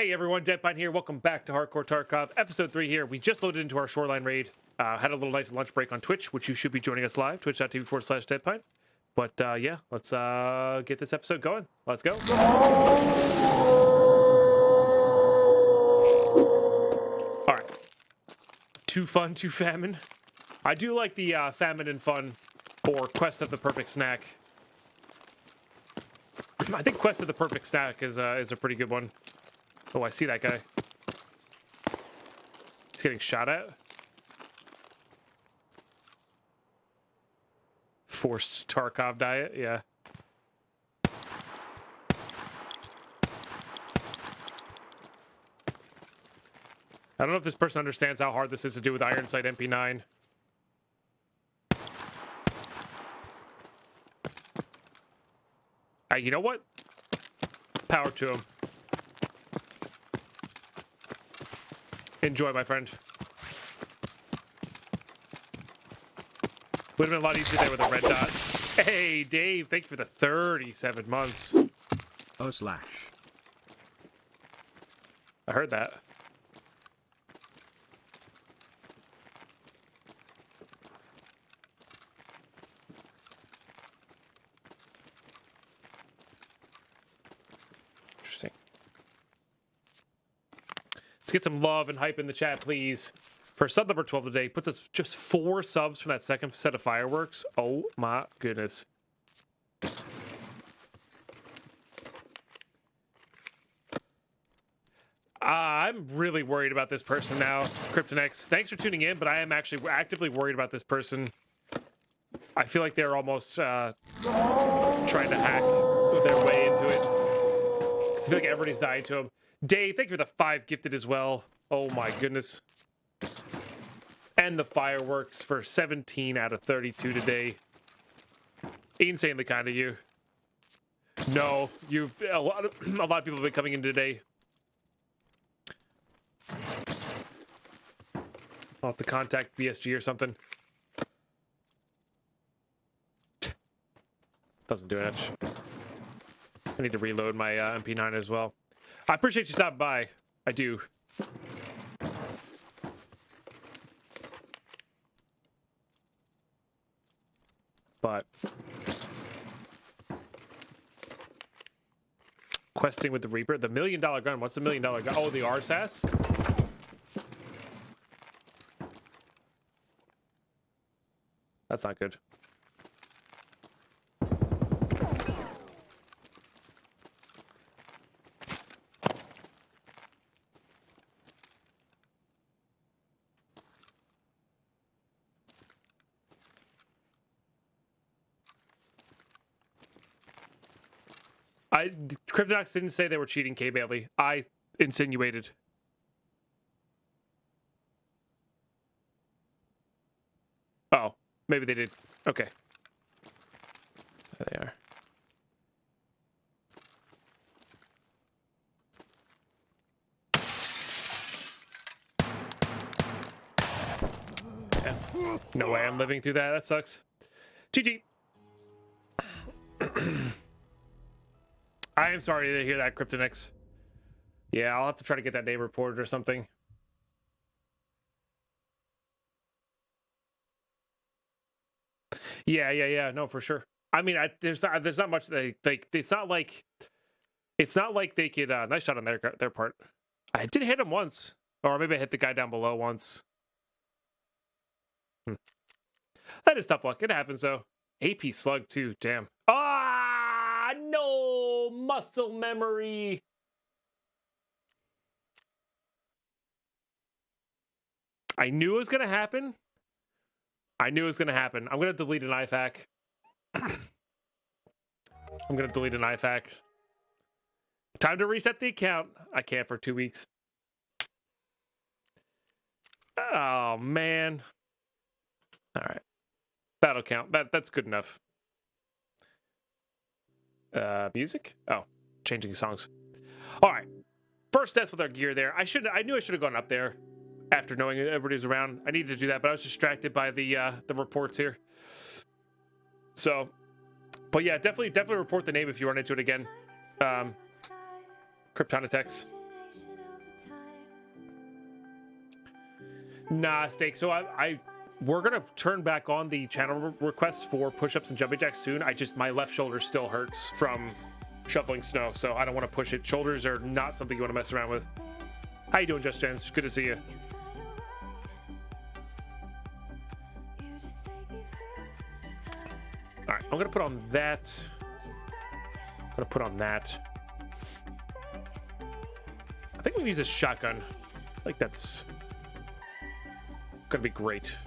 Hey everyone, Deadpine here. Welcome back to Hardcore Tarkov, episode 3 here. We just loaded into our Shoreline raid. Had a little nice lunch break on Twitch, which you should be joining us live, twitch.tv/Deadpine. But yeah, let's get this episode going. Let's go. All right. Too fun, too famine. I do like the famine and fun or Quest of the Perfect Snack. I think Quest of the Perfect Snack is a pretty good one. Oh, I see that guy. He's getting shot at. Forced Tarkov diet, yeah. I don't know if this person understands how hard this is to do with Iron Sight MP9. You know what? Power to him. Enjoy, my friend. Would have been a lot easier there with a red dot. Hey, Dave, thank you for the 37 months. Oh, slash. I heard that. Interesting. Let's get some love and hype in the chat, please. For sub number 12 today, puts us just 4 subs from that second set of fireworks. Oh my goodness. I'm really worried about this person now, Kryptonex. Thanks for tuning in, but I am actually actively worried about this person. I feel like they're almost trying to hack their way into it. I feel like everybody's dying to him. Dave, thank you for the 5 gifted as well. Oh my goodness. And the fireworks for 17 out of 32 today. Insanely kind of you. No, a lot of people have been coming in today. I'll have to contact BSG or something. Doesn't do much. I need to reload my MP9 as well. I appreciate you stopping by. I do. But questing with the Reaper, the $1 million gun. What's the $1 million gun? Oh, the RSAS. That's not good. Kryptonox didn't say they were cheating, K. Bailey. I insinuated. Oh, maybe they did. Okay. There they are. Yeah. No way I'm living through that. That sucks. GG. I am sorry to hear that, Kryptonex. Yeah, I'll have to try to get that name reported or something. Yeah. No, for sure. I mean, there's not much they it's not like they could. Nice shot on their part. I did hit him once, or maybe I hit the guy down below once. That is tough luck. It happens though. AP slug too. Damn. Ah, no muscle memory. I knew it was gonna happen. I'm gonna delete an IFAC. Time to reset the account. I can't for 2 weeks. Oh man. All right. That'll count. That's good enough. Music? Oh, changing songs. All right. First death with our gear there. I knew I should have gone up there after knowing everybody's around. I needed to do that, but I was distracted by the reports here. So, but yeah, definitely report the name if you run into it again. Kryptonitex. Nah, Steak. So we're gonna turn back on the channel requests for push-ups and jumping jacks soon. My left shoulder still hurts from shoveling snow, so I don't want to push it. Shoulders are not something you want to mess around with. How you doing, Just Jens? Good to see you. All right, I'm gonna put on that. I'm gonna put on that. I think we use a shotgun. I think that's gonna be great.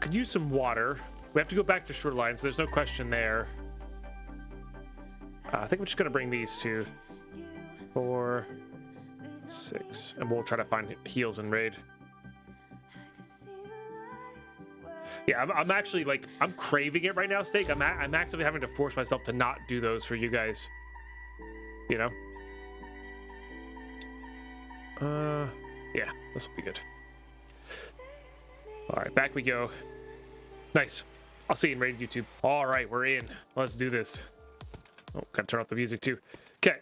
Could use some water. We have to go back to shorelines. There's no question there. I think we're just gonna bring these two. 4, 6, and we'll try to find heals and raid. Yeah, I'm actually like, I'm craving it right now, Steak. I'm actively having to force myself to not do those for you guys. You know? Yeah, this will be good. All right, back we go. Nice. I'll see you in raid YouTube. All right, we're in. Let's do this. Oh, gotta turn off the music too. Okay.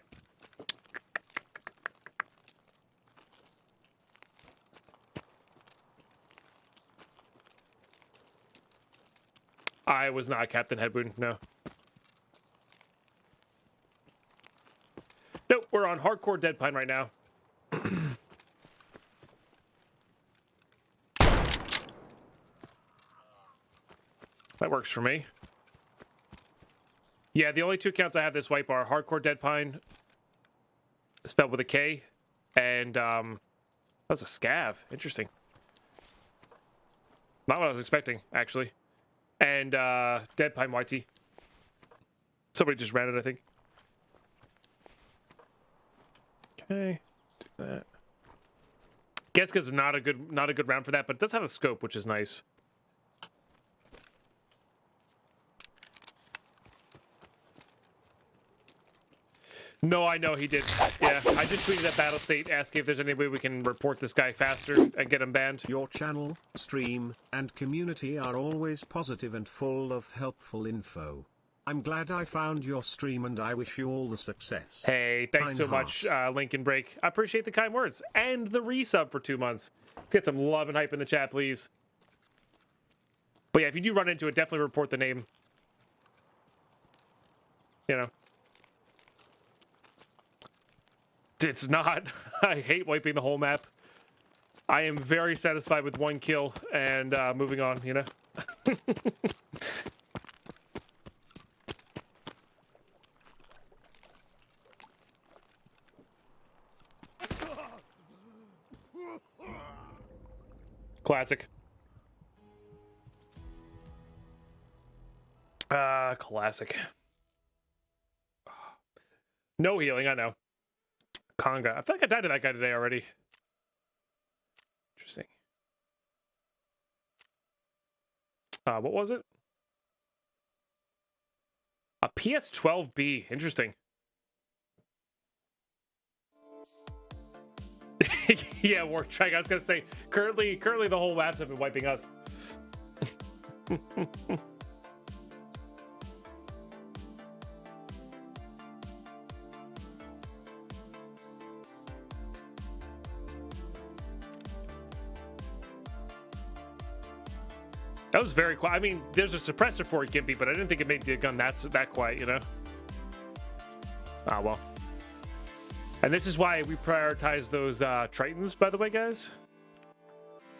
I was not Captain Headwound, no. Nope, we're on hardcore Dead Pine right now. That works for me. Yeah, the only two accounts I have this wipe are hardcore Dead Pine, spelled with a K, and that was a scav. Interesting. Not what I was expecting, actually. And Dead Pine YT. Somebody just ran it, I think. Okay, do that. Getska's not a good round for that, but it does have a scope, which is nice. No, I know he did. Yeah, I just tweeted at Battle State asking if there's any way we can report this guy faster and get him banned. Your channel, stream, and community are always positive and full of helpful info. I'm glad I found your stream and I wish you all the success. Hey, thanks Kind so much, Lincoln Break. I appreciate the kind words and the resub for 2 months. Let's get some love and hype in the chat, please. But yeah, if you do run into it, definitely report the name. You know. It's not. I hate wiping the whole map. I am very satisfied with 1 kill and moving on, you know? Classic. Classic. No healing, I know. Conga. I feel like I died to that guy today already. Interesting. What was it? A PS12B. Interesting. Yeah, War Track. I was gonna say, currently the whole maps have been wiping us. That was very quiet. I mean, there's a suppressor for it, Gimpy, but I didn't think it made the gun that quiet, you know? Ah, well. And this is why we prioritize those Tritons, by the way, guys.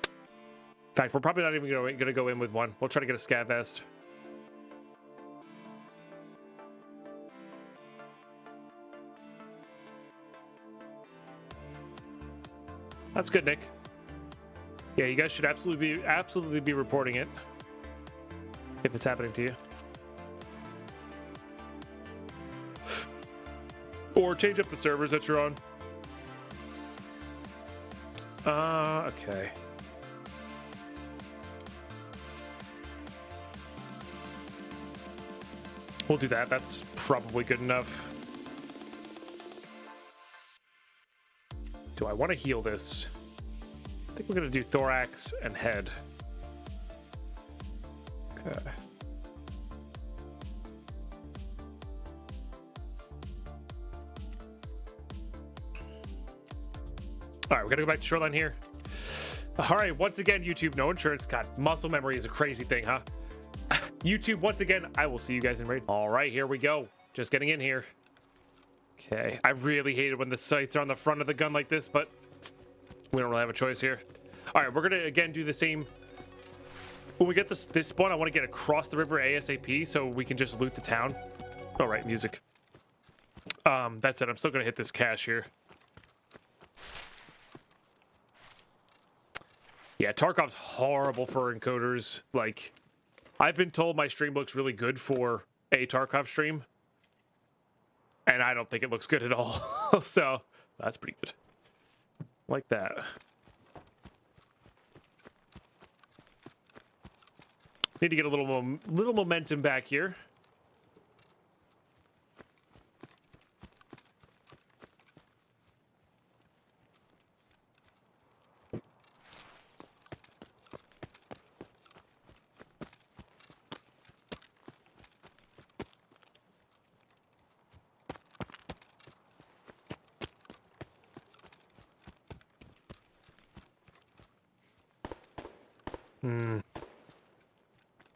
In fact, we're probably not even going to go in with one. We'll try to get a scav vest. That's good, Nick. Yeah, you guys should absolutely be reporting it if it's happening to you. Or change up the servers that you're on. Okay. We'll do that. That's probably good enough. Do I want to heal this? I think we're going to do thorax and head. Okay. All right, we're gonna go back to Shoreline here. All right, once again, YouTube, no insurance. God, muscle memory is a crazy thing, huh? YouTube, once again, I will see you guys in raid. All right, here we go. Just getting in here. Okay, I really hate it when the sights are on the front of the gun like this, but we don't really have a choice here. All right, we're gonna again do the same. When we get this spawn, I want to get across the river ASAP so we can just loot the town. All right, music. That's it. I'm still gonna hit this cache here. Yeah, Tarkov's horrible for encoders. Like, I've been told my stream looks really good for a Tarkov stream, and I don't think it looks good at all. So that's pretty good. Like that. Need to get a little momentum back here.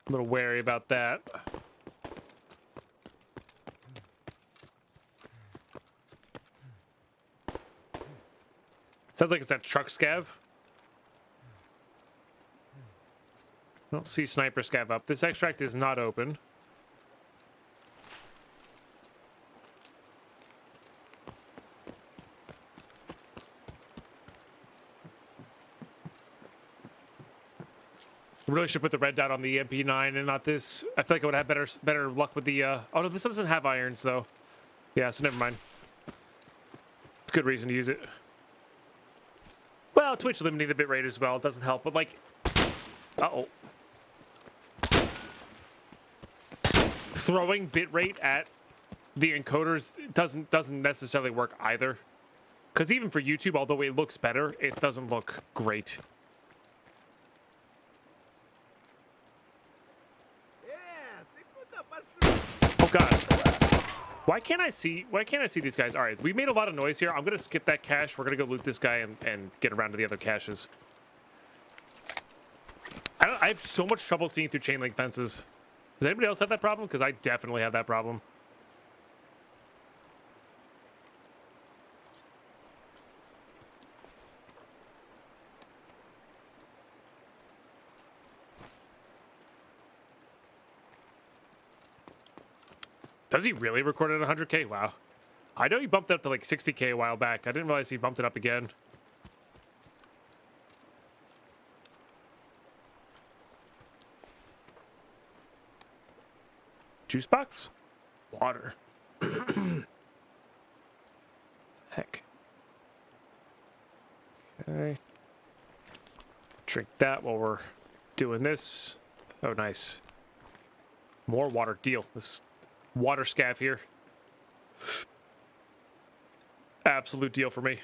A little wary about that. Sounds like it's that truck scav. I don't see sniper scav up. This extract is not open. I really should put the red dot on the MP9 and not this. I feel like I would have better luck with the oh no, this doesn't have irons though. Yeah, so never mind. It's a good reason to use it. Well, Twitch limiting the bitrate as well. It doesn't help, but like uh-oh. Throwing bitrate at the encoders doesn't necessarily work either. Because even for YouTube, although it looks better, it doesn't look great. Oh god. Why can't I see these guys? All right, we made a lot of noise here. I'm gonna skip that cache. We're gonna go loot this guy and get around to the other caches. I have so much trouble seeing through chain link fences. Does anybody else have that problem? Because I definitely have that problem. Does he really record at 100K? Wow. I know he bumped it up to like 60K a while back. I didn't realize he bumped it up again. Juice box? Water. Heck. Okay. Drink that while we're doing this. Oh, nice. More water. Deal. This water scav here. Absolute deal for me.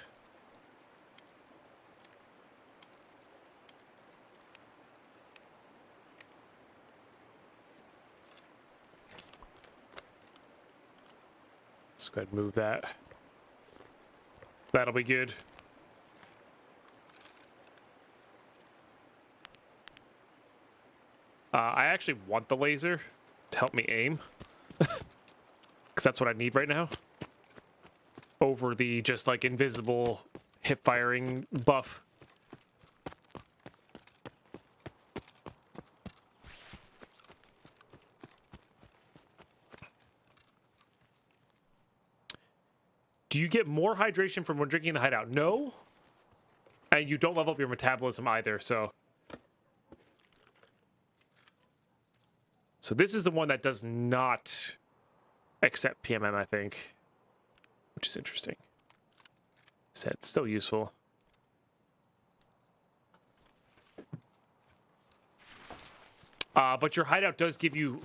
Let's go ahead and move that. That'll be good. I actually want the laser to help me aim. Because that's what I need right now. Over the just like invisible hip firing buff. Do you get more hydration from when drinking the Hideout? No. And you don't level up your metabolism either, so. So this is the one that does not accept PMM, I think. Which is interesting. So it's still useful. But your Hideout does give you...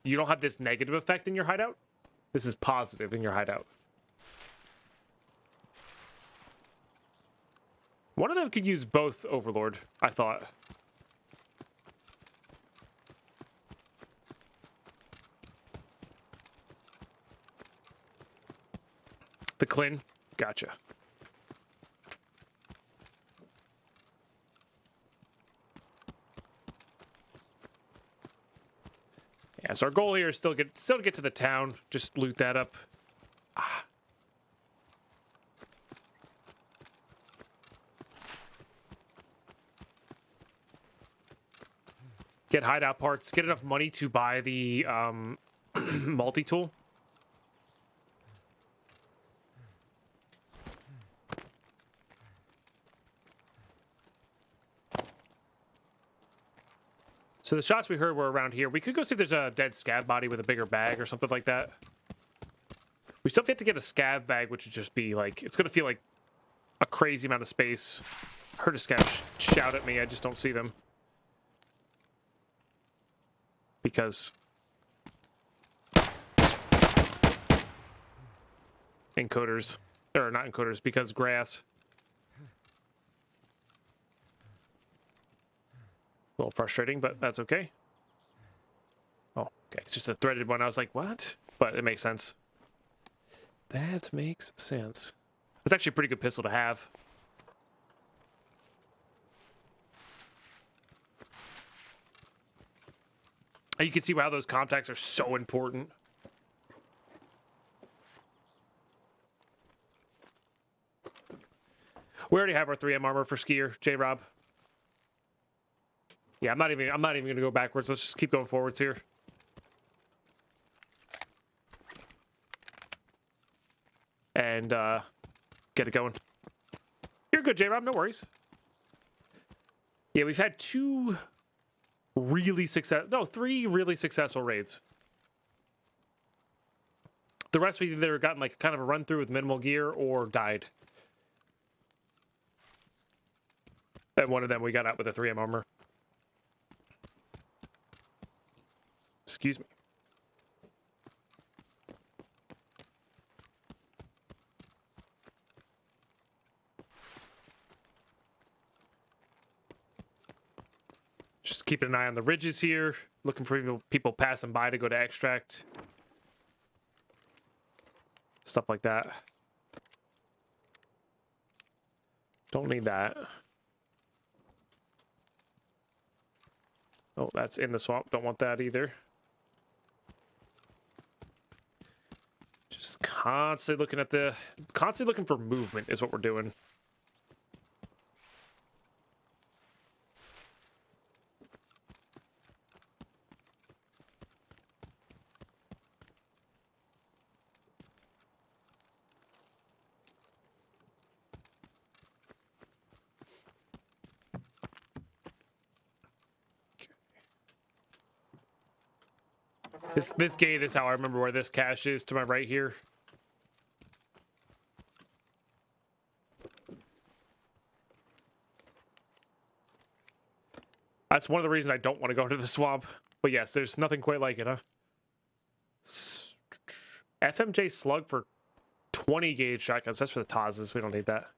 you don't have this negative effect in your Hideout. This is positive in your Hideout. One of them could use both Overlord, I thought. The Clin? Gotcha. Yeah, so our goal here is still to get to the town. Just loot that up. Ah. Get hideout parts. Get enough money to buy the multi-tool. So the shots we heard were around here. We could go see if there's a dead scab body with a bigger bag or something like that. We still have to get a scab bag, which would just be like, it's going to feel like a crazy amount of space. I heard a scab shout at me. I just don't see them. Because encoders, or not encoders, because grass. A little frustrating, but that's okay. Oh, okay. It's just a threaded one. I was like, what? But it makes sense. That makes sense. It's actually a pretty good pistol to have. And you can see how those contacts are so important. We already have our 3M armor for skier, J-Rob. Yeah, I'm not even gonna go backwards. Let's just keep going forwards here. And get it going. You're good, J-Rob, no worries. Yeah, we've had three really successful raids. The rest we've either gotten like kind of a run through with minimal gear or died. And one of them we got out with a 3M armor. Excuse me. Just keeping an eye on the ridges here. Looking for people passing by to go to extract. Stuff like that. Don't need that. Oh, that's in the swamp. Don't want that either. Just constantly looking for movement is what we're doing. This gate is how I remember where this cache is, to my right here. That's one of the reasons I don't want to go to the swamp. But yes, there's nothing quite like it, huh? FMJ slug for 20 gauge shotguns. That's for the Tazes. We don't need that.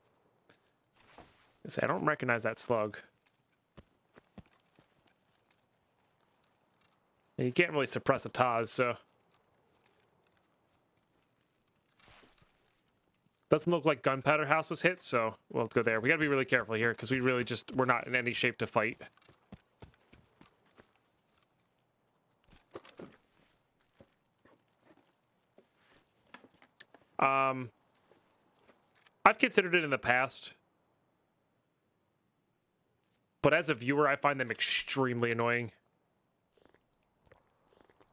I don't recognize that slug. And you can't really suppress a Taz, so. Doesn't look like Gunpowder House was hit, so we'll go there. We gotta be really careful here, because we're not in any shape to fight. I've considered it in the past. But as a viewer, I find them extremely annoying.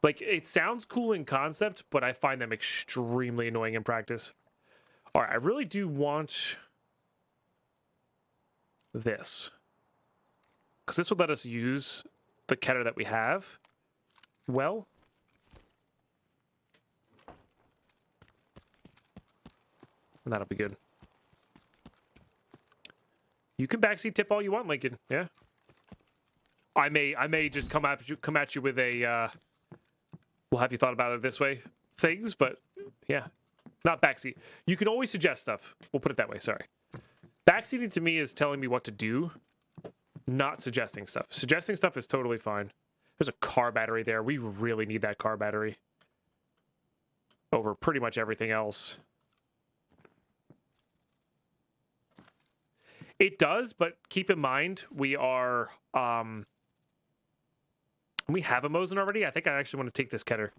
Like, it sounds cool in concept, but I find them extremely annoying in practice. All right, I really do want this. Because this would let us use the Keter that we have. Well. And that'll be good. You can backseat tip all you want, Lincoln. Yeah. I may just come at you with a well, have you thought about it this way? Things, but yeah. Not backseat. You can always suggest stuff. We'll put it that way, sorry. Backseating to me is telling me what to do, not suggesting stuff. Suggesting stuff is totally fine. There's a car battery there. We really need that car battery over pretty much everything else. It does, but keep in mind, we are We have a Mosin already? I think I actually want to take this Keter.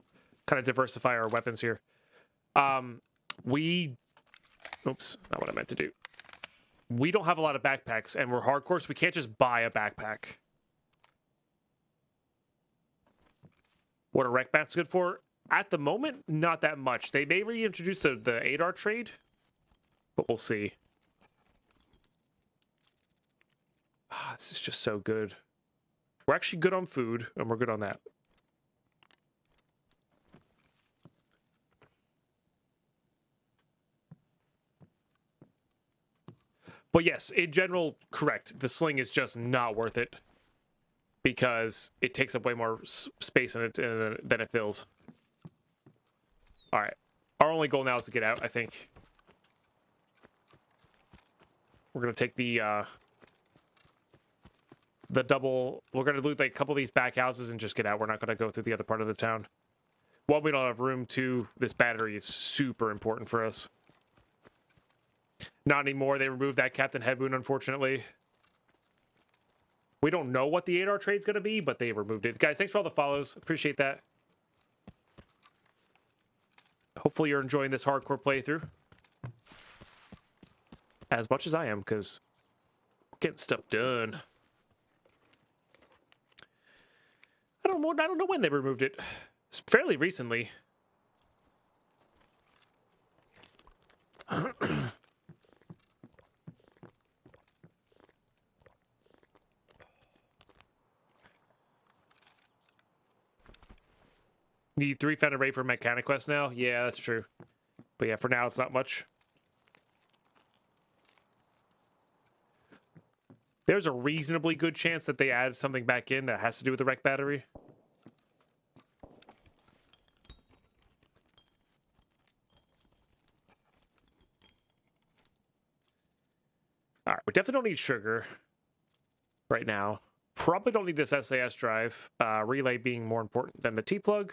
Kind of diversify our weapons here. Oops, not what I meant to do. We don't have a lot of backpacks, and we're hardcore, so we can't just buy a backpack. What are rec bats good for? At the moment, not that much. They may reintroduce the ADAR trade, but we'll see. Ah, this is just so good. We're actually good on food, and we're good on that. But yes, in general, correct. The sling is just not worth it because it takes up way more space than it fills. All right. Our only goal now is to get out, I think. We're going to take the double... We're going to loot like a couple of these back houses and just get out. We're not going to go through the other part of the town. One, we don't have room. Two, this battery is super important for us. Not anymore. They removed that Captain Head Wound, unfortunately. We don't know what the 8R trade's going to be, but they removed it. Guys, thanks for all the follows. Appreciate that. Hopefully you're enjoying this hardcore playthrough. As much as I am, because we're getting stuff done. I don't know when they removed it. It's fairly recently. Need 3 found a rate for Mechanic Quest now? Yeah, that's true. But yeah, for now, it's not much. There's a reasonably good chance that they add something back in that has to do with the wreck battery. All right, we definitely don't need sugar right now. Probably don't need this SAS drive. Relay being more important than the T-plug.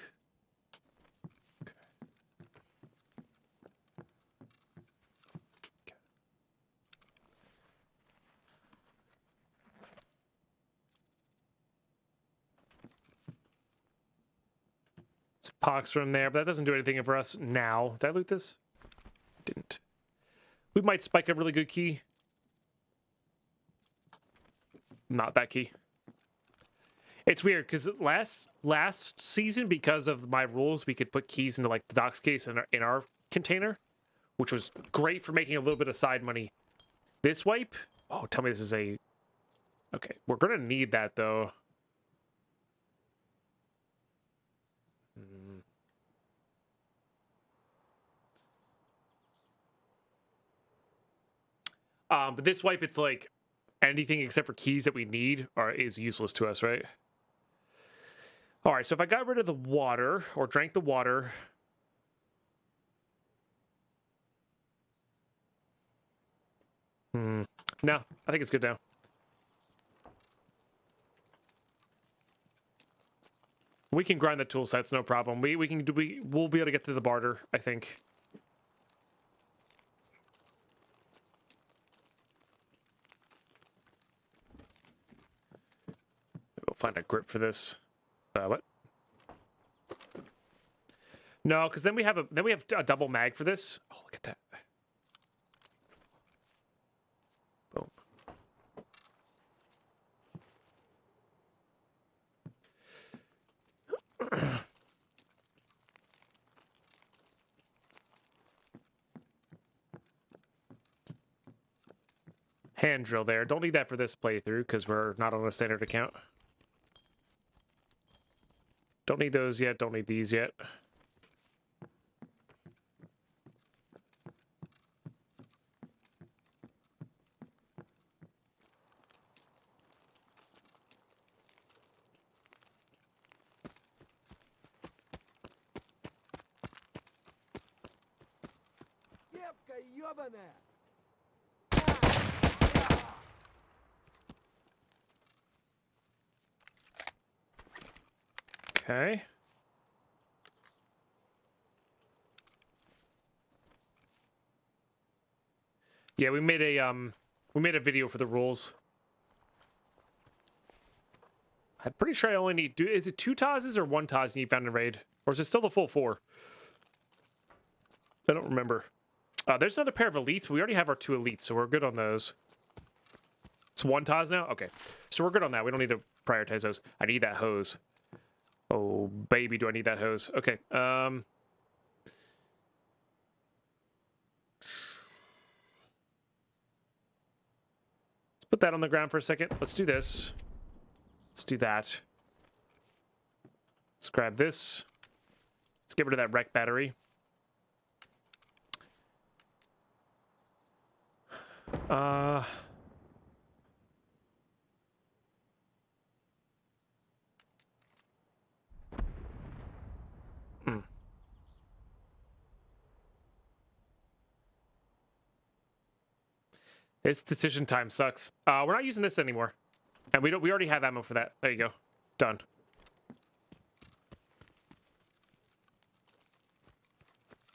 Pox from there, but that doesn't do anything for us now. Did I loot this? Didn't. We might spike a really good key. Not that key. It's weird because last season, because of my rules, we could put keys into like the docks case in our container, which was great for making a little bit of side money. This wipe? Oh, tell me this is a... Okay, we're gonna need that though. But this wipe, it's like anything except for keys that we need is useless to us, right? All right, so if I got rid of the water or drank the water, no, I think it's good now. We can grind the tool sets, no problem. We'll be able to get to the barter, I think. We'll find a grip for this. What? No, because then we have a double mag for this. Oh, look at that. Boom. Hand drill there. Don't need that for this playthrough because we're not on a standard account. Don't need those yet. Don't need these yet. Okay. Yeah, we made a video for the rules. I'm pretty sure I only need... Is it 2 Tazes or 1 Taz you found in raid? Or is it still the full 4? I don't remember. There's another pair of elites. We already have our 2 elites, so we're good on those. It's 1 Taz now? Okay. So we're good on that. We don't need to prioritize those. I need that hose. Oh, baby, do I need that hose. Okay. Let's put that on the ground for a second. Let's do this. Let's do that. Let's grab this. Let's get rid of that wreck battery. It's decision time. Sucks. We're not using this anymore, and we already have ammo for that. There you go. Done.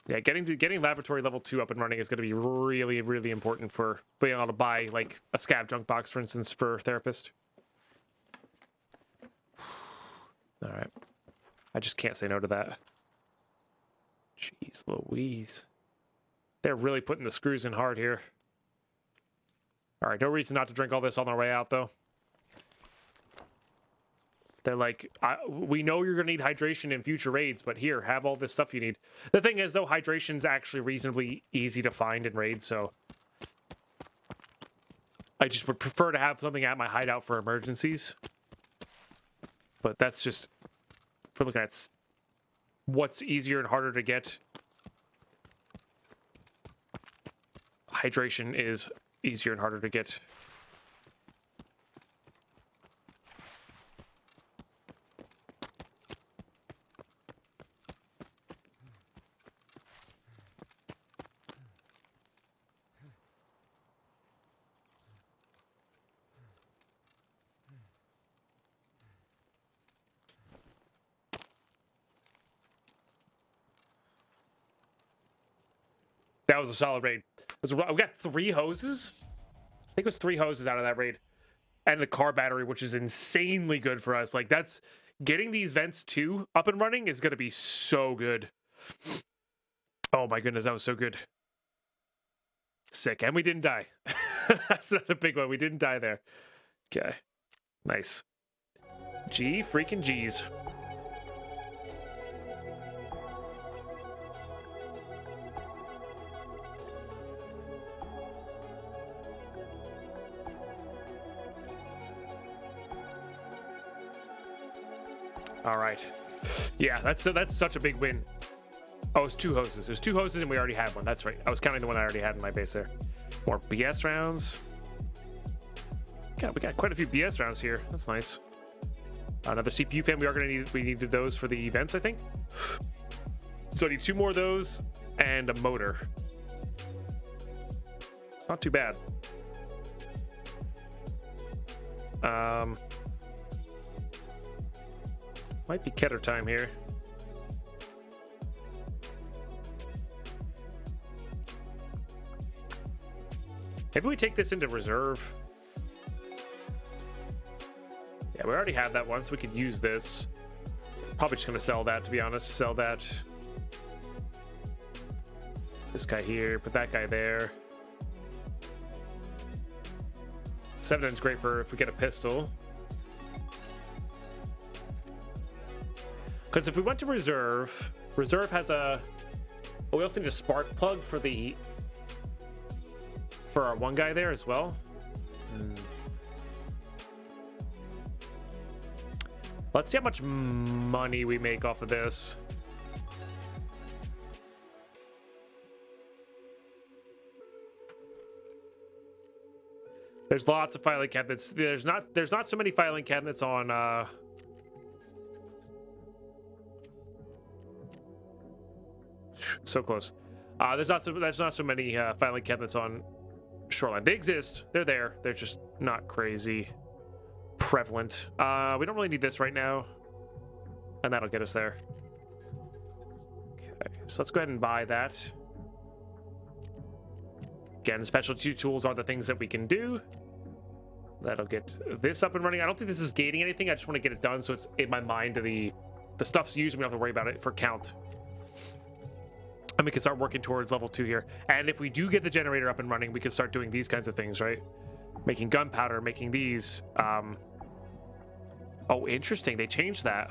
Yeah, getting laboratory level 2 up and running is going to be really, really important for being able to buy like a scav junk box, for instance, for therapist. All right, I just can't say no to that. Jeez Louise, they're really putting the screws in hard here. All right, no reason not to drink all this on our way out, though. They're like, we know you're going to need hydration in future raids, but here, have all this stuff you need. The thing is, though, hydration's actually reasonably easy to find in raids, so... I just would prefer to have something at my hideout for emergencies. But that's just... If we're looking at what's easier and harder to get, hydration is easier and harder to get. That was a solid raid. We got 3 hoses? I think it was 3 hoses out of that raid. And the car battery, which is insanely good for us. Like, that's... Getting these vents, too, up and running is going to be so good. Oh, my goodness, that was so good. Sick. And we didn't die. That's not a big one. We didn't die there. Okay. Nice. G freaking G's. All right. Yeah, that's such a big win. Oh, it's 2 hoses. There's 2 hoses and we already had one. That's right. I was counting the one I already had in my base there. More BS rounds. God, we got quite a few BS rounds here. That's nice. Another CPU fan. We needed those for the events, I think. So I need 2 more of those and a motor. It's not too bad. Might be Keter time here. Maybe we take this into reserve. Yeah, we already have that one, so we could use this. Probably just gonna sell that, to be honest. Sell that. This guy here, put that guy there. 7N's great for if we get a pistol. Because if we went to reserve, reserve has a... Oh, we also need a spark plug for our one guy there as well. Let's see how much money we make off of this. There's lots of filing cabinets. There's not so many filing cabinets on so close. There's not so many filing cabinets on Shoreline. They exist. They're there. They're just not crazy prevalent. We don't really need this right now, and that'll get us there. Okay, so let's go ahead and buy that. Again, specialty tools are the things that we can do. That'll get this up and running. I don't think this is gating anything. I just want to get it done so it's in my mind. The stuff's used. We don't have to worry about it for count. And we can start working towards level 2 here. And if we do get the generator up and running, we can start doing these kinds of things, right? Making gunpowder, making these. Oh, interesting. They changed that.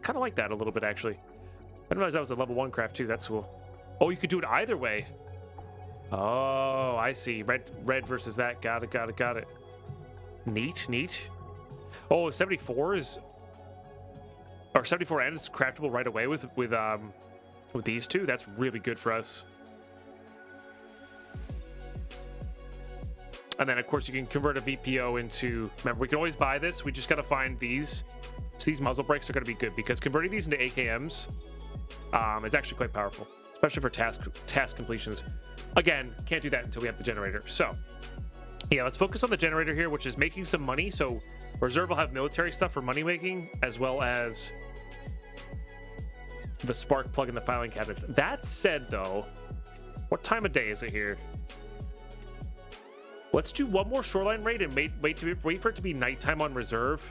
Kind of like that a little bit, actually. I didn't realize that was a level 1 craft, too. That's cool. Oh, you could do it either way. Oh, I see. Red versus that. Got it. Neat. Oh, 74 is... Or 74 and is craftable right away with these two. That's really good for us. And then, of course, you can convert a VPO into... Remember, we can always buy this. We just got to find these. So these muzzle brakes are going to be good because converting these into AKMs is actually quite powerful, especially for task completions. Again, can't do that until we have the generator. So, yeah, let's focus on the generator here, which is making some money. So Reserve will have military stuff for money making, as well as the spark plug in the filing cabinets. That said, though, what time of day is it here? Let's do one more shoreline raid and wait for it to be nighttime on Reserve.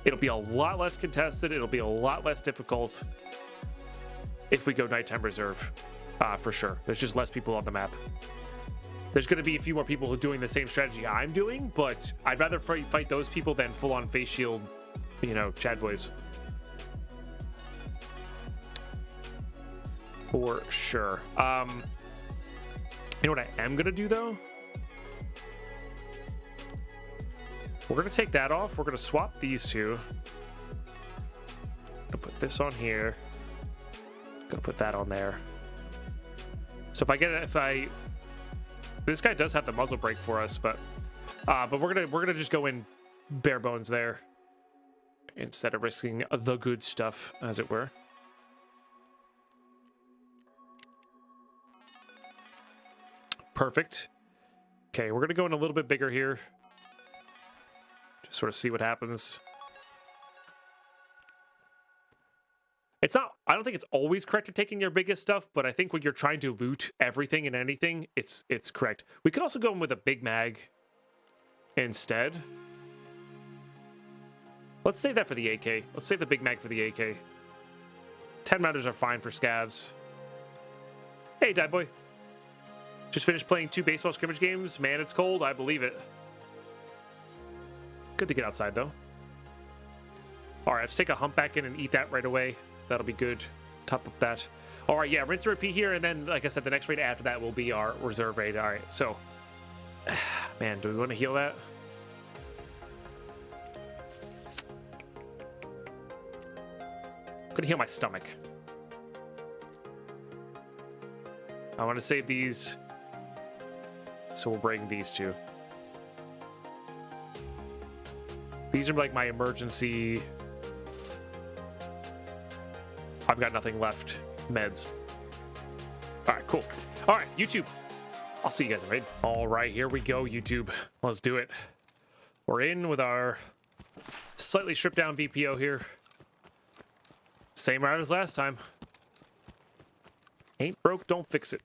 It'll be a lot less contested. It'll be a lot less difficult if we go nighttime Reserve, for sure. There's just less people on the map. There's going to be a few more people who are doing the same strategy I'm doing, but I'd rather fight those people than full-on face shield, Chad boys. For sure. You know what I am going to do, though? We're going to take that off. We're going to swap these two. I'm going to put this on here. Going to put that on there. So this guy does have the muzzle brake for us, but we're gonna just go in bare bones there instead of risking the good stuff, as it were. Perfect. Okay, we're gonna go in a little bit bigger here. Just sort of see what happens. I don't think it's always correct to taking your biggest stuff, but I think when you're trying to loot everything and anything, it's correct. We could also go in with a big mag instead. Let's save that for the AK. Let's save the big mag for the AK. 10 rounders are fine for scavs. Hey, Die Boy. Just finished playing 2 baseball scrimmage games. Man, it's cold. I believe it. Good to get outside, though. All right, let's take a hump back in and eat that right away. That'll be good. Top up that. All right, yeah, rinse and repeat here, and then, like I said, the next raid after that will be our Reserve raid. All right, so, man, do we want to heal that? I'm gonna heal my stomach. I want to save these, so we'll bring these two. These are like my emergency. I've got nothing left. Meds. All right, cool. All right, YouTube. I'll see you guys in raid. All right, here we go, YouTube. Let's do it. We're in with our slightly stripped down VPO here. Same route as last time. Ain't broke, don't fix it.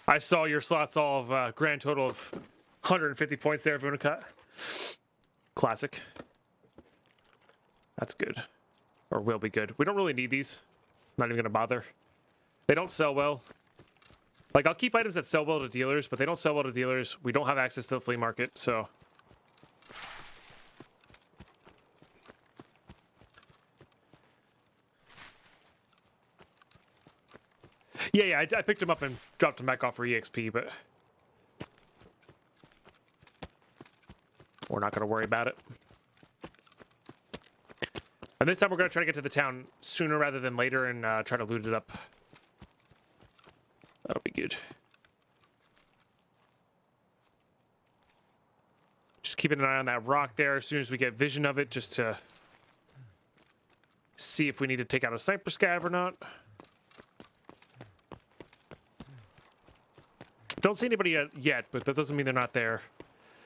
I saw your slots all of a grand total of 150 points there, everyone cut. Classic. That's good. Or will be good. We don't really need these. Not even going to bother. They don't sell well. Like, I'll keep items that sell well to dealers, but they don't sell well to dealers. We don't have access to the flea market, so... Yeah, I picked him up and dropped him back off for EXP, but... we're not going to worry about it. And this time we're going to try to get to the town sooner rather than later and try to loot it up. That'll be good. Just keeping an eye on that rock there as soon as we get vision of it, just to see if we need to take out a sniper scav or not. Don't see anybody yet, but that doesn't mean they're not there.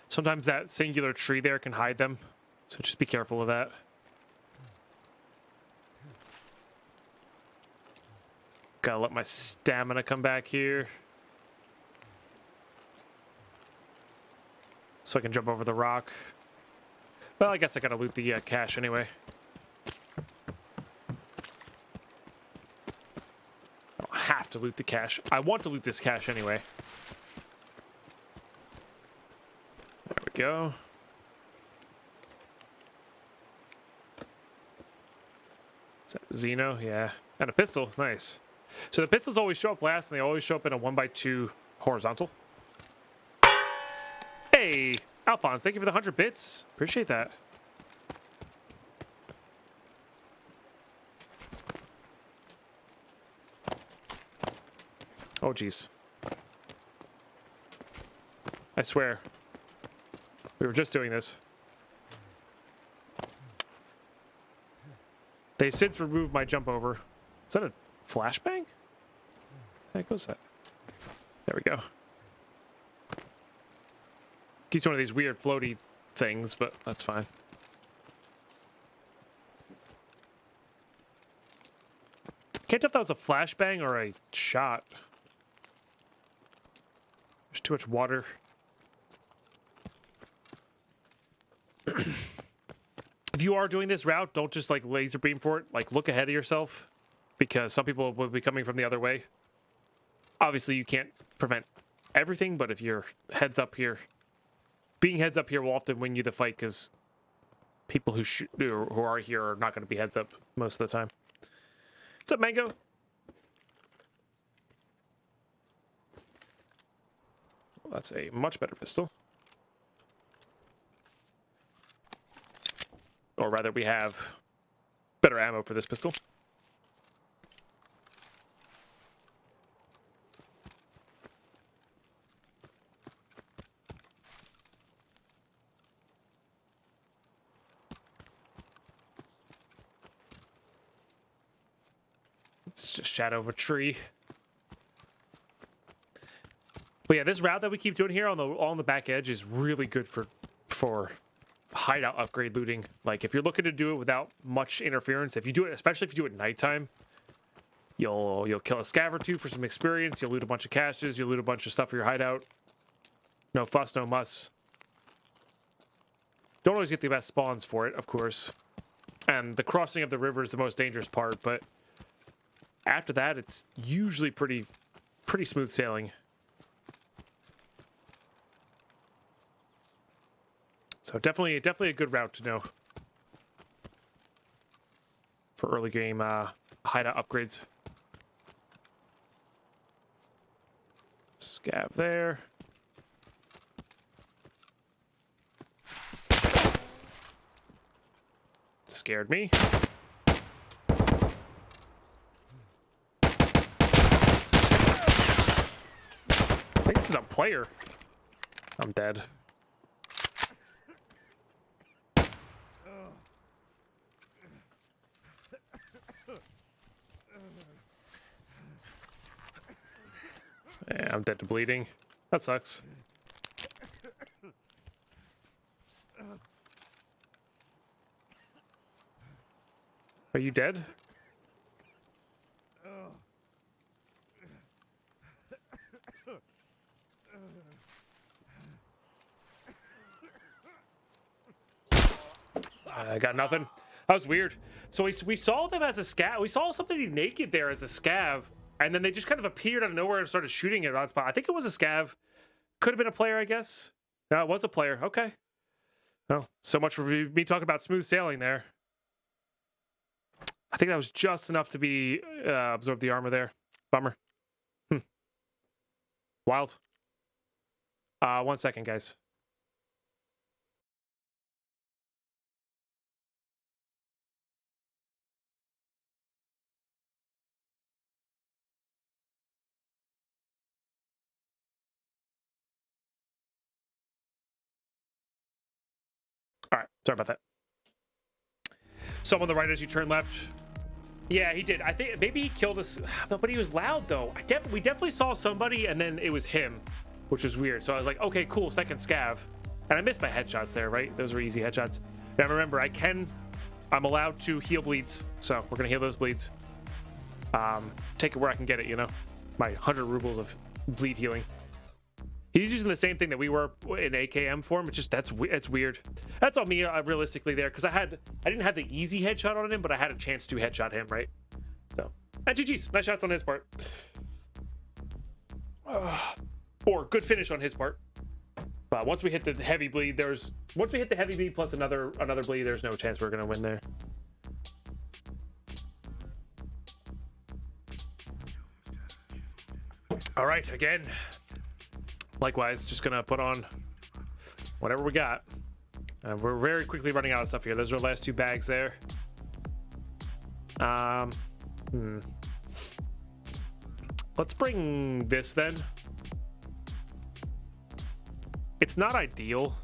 Sometimes that singular tree there can hide them, so just be careful of that. Gotta let my stamina come back here. So I can jump over the rock. Well, I guess I gotta loot the cache anyway. I don't have to loot the cache. I want to loot this cache anyway. There we go. Is that Xeno? Yeah. And a pistol. Nice. So the pistols always show up last, and they always show up in a 1x2 horizontal. Hey, Alphonse, thank you for the 100 bits. Appreciate that. Oh, jeez. I swear. We were just doing this. They've since removed my jump over. Is that a flashbang? How goes that? There we go. He's one of these weird floaty things, but that's fine. Can't tell if that was a flashbang or a shot. There's too much water. If you are doing this route, don't just like laser beam for it. Like look ahead of yourself, because some people will be coming from the other way. Obviously, you can't prevent everything, but if you're heads up here, being heads up here will often win you the fight, because people who are here are not going to be heads up most of the time. What's up, Mango? Well, that's a much better pistol. Or rather, we have better ammo for this pistol. It's just shadow of a tree. But yeah, this route that we keep doing here on the back edge is really good for hideout upgrade looting. Like if you're looking to do it without much interference, if you do it, especially if you do it at nighttime, you'll kill a scav or two for some experience. You'll loot a bunch of caches. You'll loot a bunch of stuff for your hideout. No fuss, no muss. Don't always get the best spawns for it, of course. And the crossing of the river is the most dangerous part, but after that, it's usually pretty smooth sailing. So definitely a good route to know for early game hideout upgrades. Scav there. Scared me. I think this is a player. I'm dead. Yeah, I'm dead to bleeding. That sucks. Are you dead? I got nothing. That was weird. So we saw them as a scav. We saw somebody naked there as a scav, and then they just kind of appeared out of nowhere and started shooting at odd spot. I think it was a scav. Could have been a player, I guess. No, it was a player. Okay. Well, so much for me talking about smooth sailing there. I think that was just enough to be absorb the armor there. Bummer. Wild. 1 second, guys. All right, sorry about that. So on the right as you turn left. Yeah, he did. I think maybe he killed us, but he was loud though. We definitely saw somebody, and then it was him, which was weird. So I was like, okay, cool, second scav. And I missed my headshots there, right? Those were easy headshots. Now remember, I'm allowed to heal bleeds, so we're gonna heal those bleeds. take it where I can get it, you know? My 100 rubles of bleed healing. He's using the same thing that we were in AKM form. It's just that's weird. That's on me realistically there, because I didn't have the easy headshot on him, but I had a chance to headshot him, right? So, and GG's, nice shots on his part. Or good finish on his part. But once we hit the heavy bleed, plus another bleed, there's no chance we're gonna win there. All right, again. Likewise, just gonna put on whatever we got. We're very quickly running out of stuff here. Those are our last 2 bags there. Let's bring this then. It's not ideal.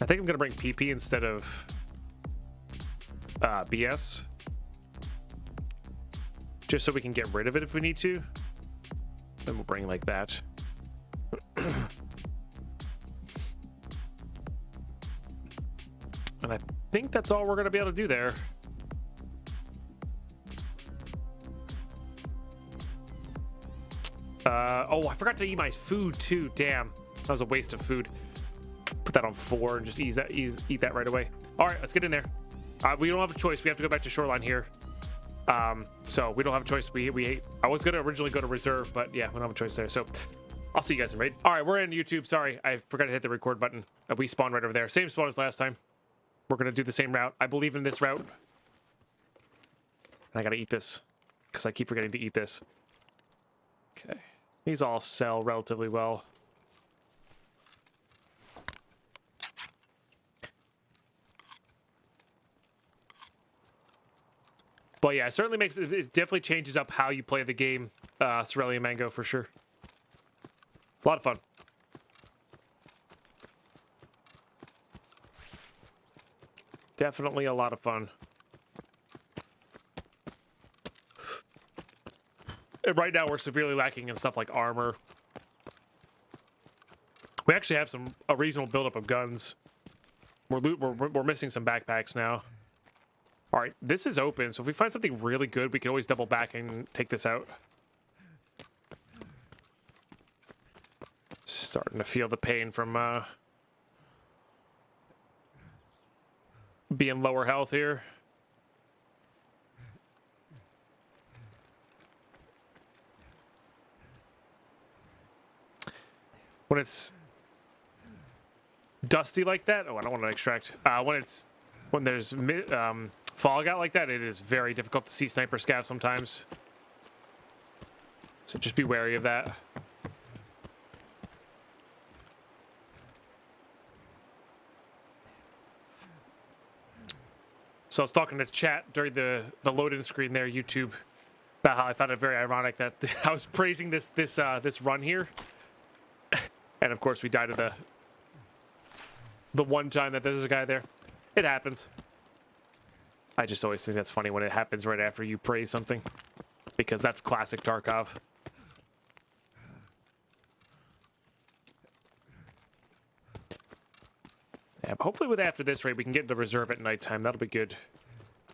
I think I'm gonna bring PP instead of BS. Just so we can get rid of it if we need to. Then we'll bring like that. And I think that's all we're gonna be able to do there. Oh, I forgot to eat my food too. Damn, that was a waste of food. Put that on 4 and just eat that right away. All right, let's get in there. We don't have a choice. We have to go back to shoreline here. So we don't have a choice. I was gonna originally go to reserve, but yeah, we don't have a choice there. So I'll see you guys in raid. All right, we're in YouTube. Sorry, I forgot to hit the record button. We spawned right over there. Same spawn as last time. We're gonna do the same route. I believe in this route. And I gotta eat this because I keep forgetting to eat this. Okay, these all sell relatively well. But yeah, it certainly makes it definitely changes up how you play the game, Cerulean Mango for sure. A lot of fun. Definitely a lot of fun. And right now we're severely lacking in stuff like armor. We actually have a reasonable buildup of guns. We're missing some backpacks now. All right, this is open, so if we find something really good, we can always double back and take this out. Starting to feel the pain from being lower health here. When it's dusty like that, oh, I don't want to extract. When there's fog out like that, it is very difficult to see sniper scavs sometimes. So just be wary of that. So I was talking to chat during the load-in screen there, YouTube, about how I found it very ironic that I was praising this run here, and of course we died of the one time that there's a guy there. It happens. I just always think that's funny when it happens right after you praise something, because that's classic Tarkov. Yeah, but hopefully with after this raid we can get into reserve at nighttime. That'll be good.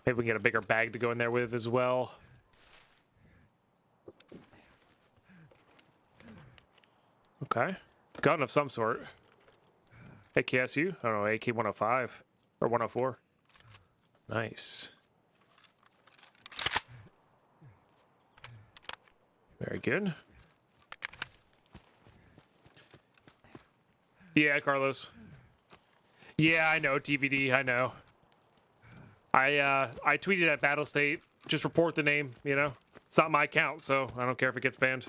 Maybe we can get a bigger bag to go in there with as well. Okay. Gun of some sort. AKSU? I don't know, AK-105 or 104. Nice. Very good. Yeah, Carlos. Yeah, I know, TVD, I know. I tweeted at Battle State, just report the name, you know? It's not my account, so I don't care if it gets banned.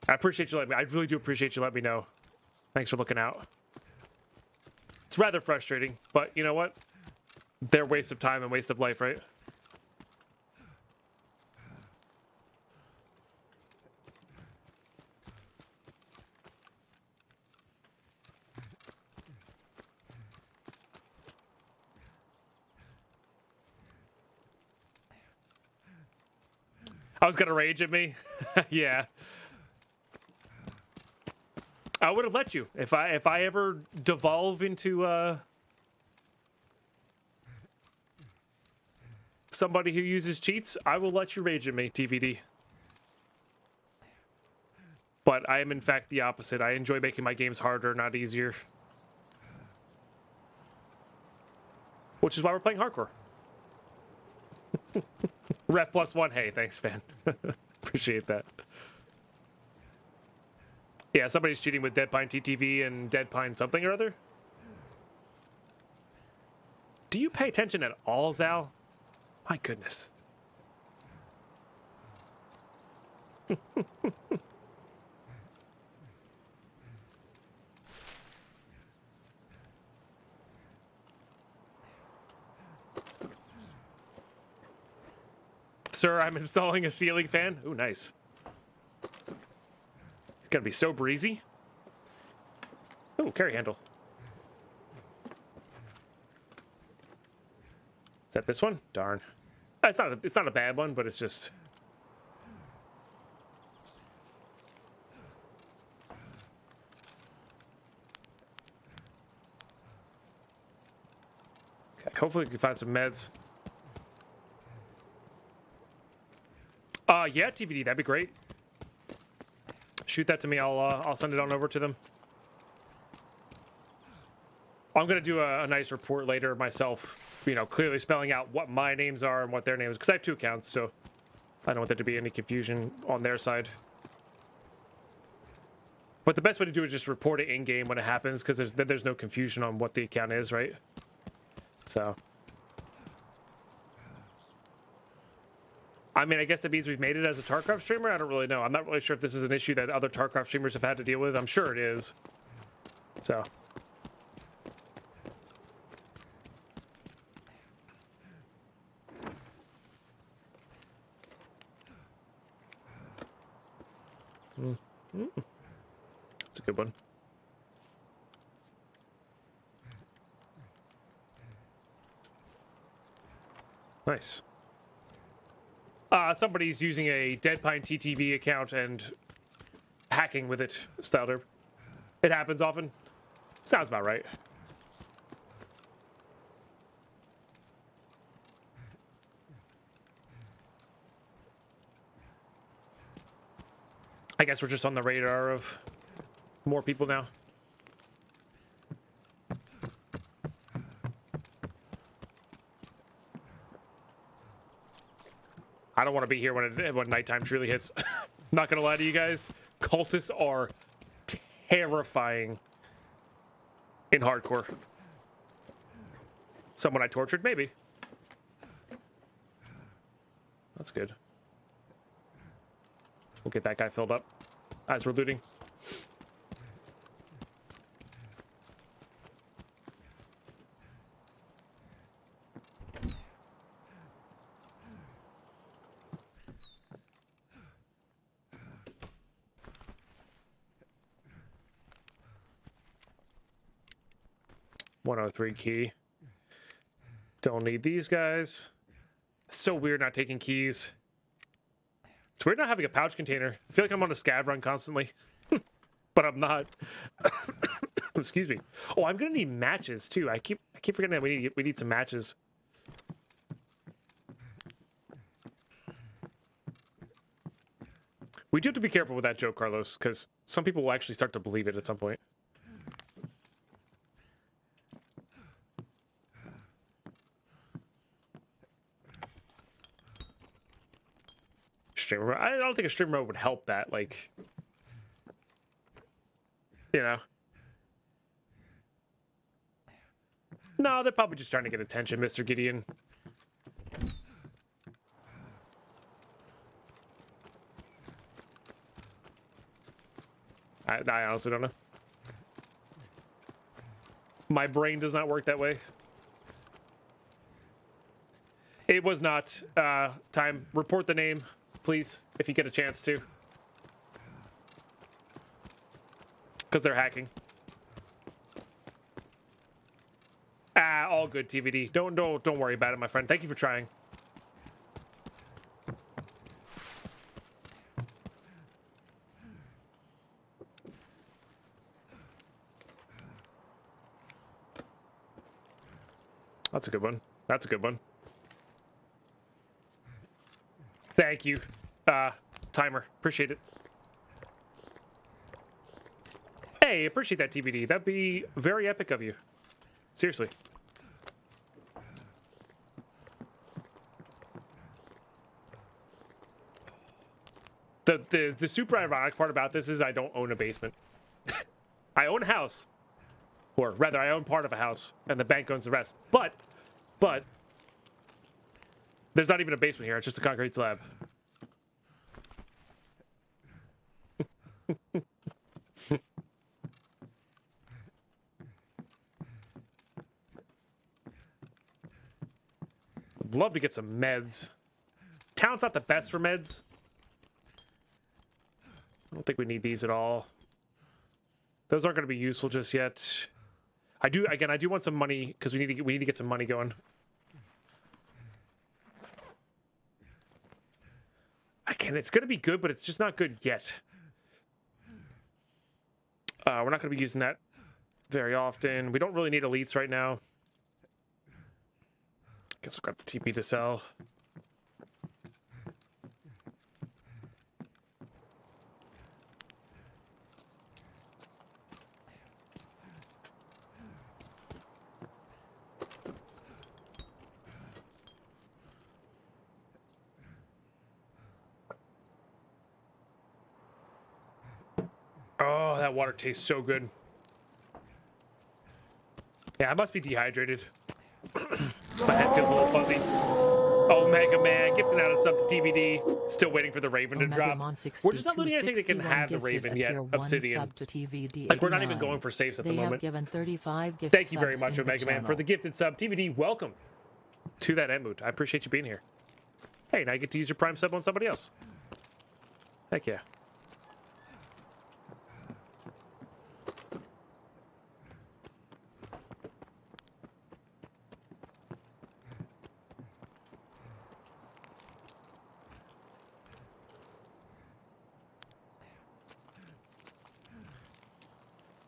I appreciate you letting me, I really do appreciate you letting me know. Thanks for looking out. It's rather frustrating, but you know what? They're waste of time and waste of life, right? I was gonna rage at me. Yeah. I would have let you if I ever devolve into somebody who uses cheats, I will let you rage at me, TVD. But I am, in fact, the opposite. I enjoy making my games harder, not easier. Which is why we're playing hardcore. Rep +1. Hey, thanks, man. Appreciate that. Yeah, somebody's cheating with Deadpine TTV and Deadpine something or other. Do you pay attention at all, Zal? My goodness. Sir, I'm installing a ceiling fan. Ooh, nice. It's gonna be so breezy. Ooh, carry handle. Is that this one? Darn. It's not a bad one, but it's just. Okay, hopefully we can find some meds. Yeah, TVD, that'd be great. Shoot that to me. I'll send it on over to them. I'm gonna do a nice report later myself. You know, clearly spelling out what my names are and what their names, because I have 2 accounts, so I don't want there to be any confusion on their side. But the best way to do it is just report it in game when it happens, because there's no confusion on what the account is, right? So. I mean, I guess it means we've made it as a Tarkov streamer. I don't really know. I'm not really sure if this is an issue that other Tarkov streamers have had to deal with. I'm sure it is. So. That's a good one. Nice. Somebody's using a Deadpine TTV account and hacking with it, Stylder. It happens often. Sounds about right. I guess we're just on the radar of more people now. I don't want to be here when nighttime truly hits. Not gonna lie to you guys, cultists are terrifying in hardcore. Someone I tortured, maybe. That's good. We'll get that guy filled up as we're looting. .103 key. Don't need these guys. It's so weird not taking keys. It's weird not having a pouch container. I feel like I'm on a scav run constantly. But I'm not. Excuse me. Oh, I'm gonna need matches too. I keep forgetting that we need some matches. We do have to be careful with that joke, Carlos, because some people will actually start to believe it at some point. Streamer. I don't think a stream mode would help that, like, you know. No, they're probably just trying to get attention, Mr. Gideon. I honestly don't know. My brain does not work that way. It was not. Time. Report the name, please, if you get a chance to. Because they're hacking. All good, TVD. Don't worry about it, my friend. Thank you for trying. That's a good one. That's a good one. Thank you, timer. Appreciate it. Hey, appreciate that, TBD. That'd be very epic of you. Seriously. The super ironic part about this is I don't own a basement. I own a house. Or rather, I own part of a house, and the bank owns the rest. But there's not even a basement here. It's just a concrete slab. I'd love to get some meds. Town's not the best for meds. I don't think we need these at all. Those aren't going to be useful just yet. I do want some money because we need to get some money going. Again, it's going to be good, but it's just not good yet. We're not going to be using that very often. We don't really need elites right now. Guess we've got the TP to sell. Oh, that water tastes so good. Yeah, I must be dehydrated. My head feels a little fuzzy. Oh, Mega Man, gifting out a sub to DVD. Still waiting for the Raven to drop. We're just not looting anything that can have the Raven yet. Obsidian. Like, we're not even going for safes at the moment. Given 35 gift Thank you very much, Omega Man, for the gifted sub. TVD, welcome to that end mood. I appreciate you being here. Hey, now you get to use your Prime sub on somebody else. Heck yeah.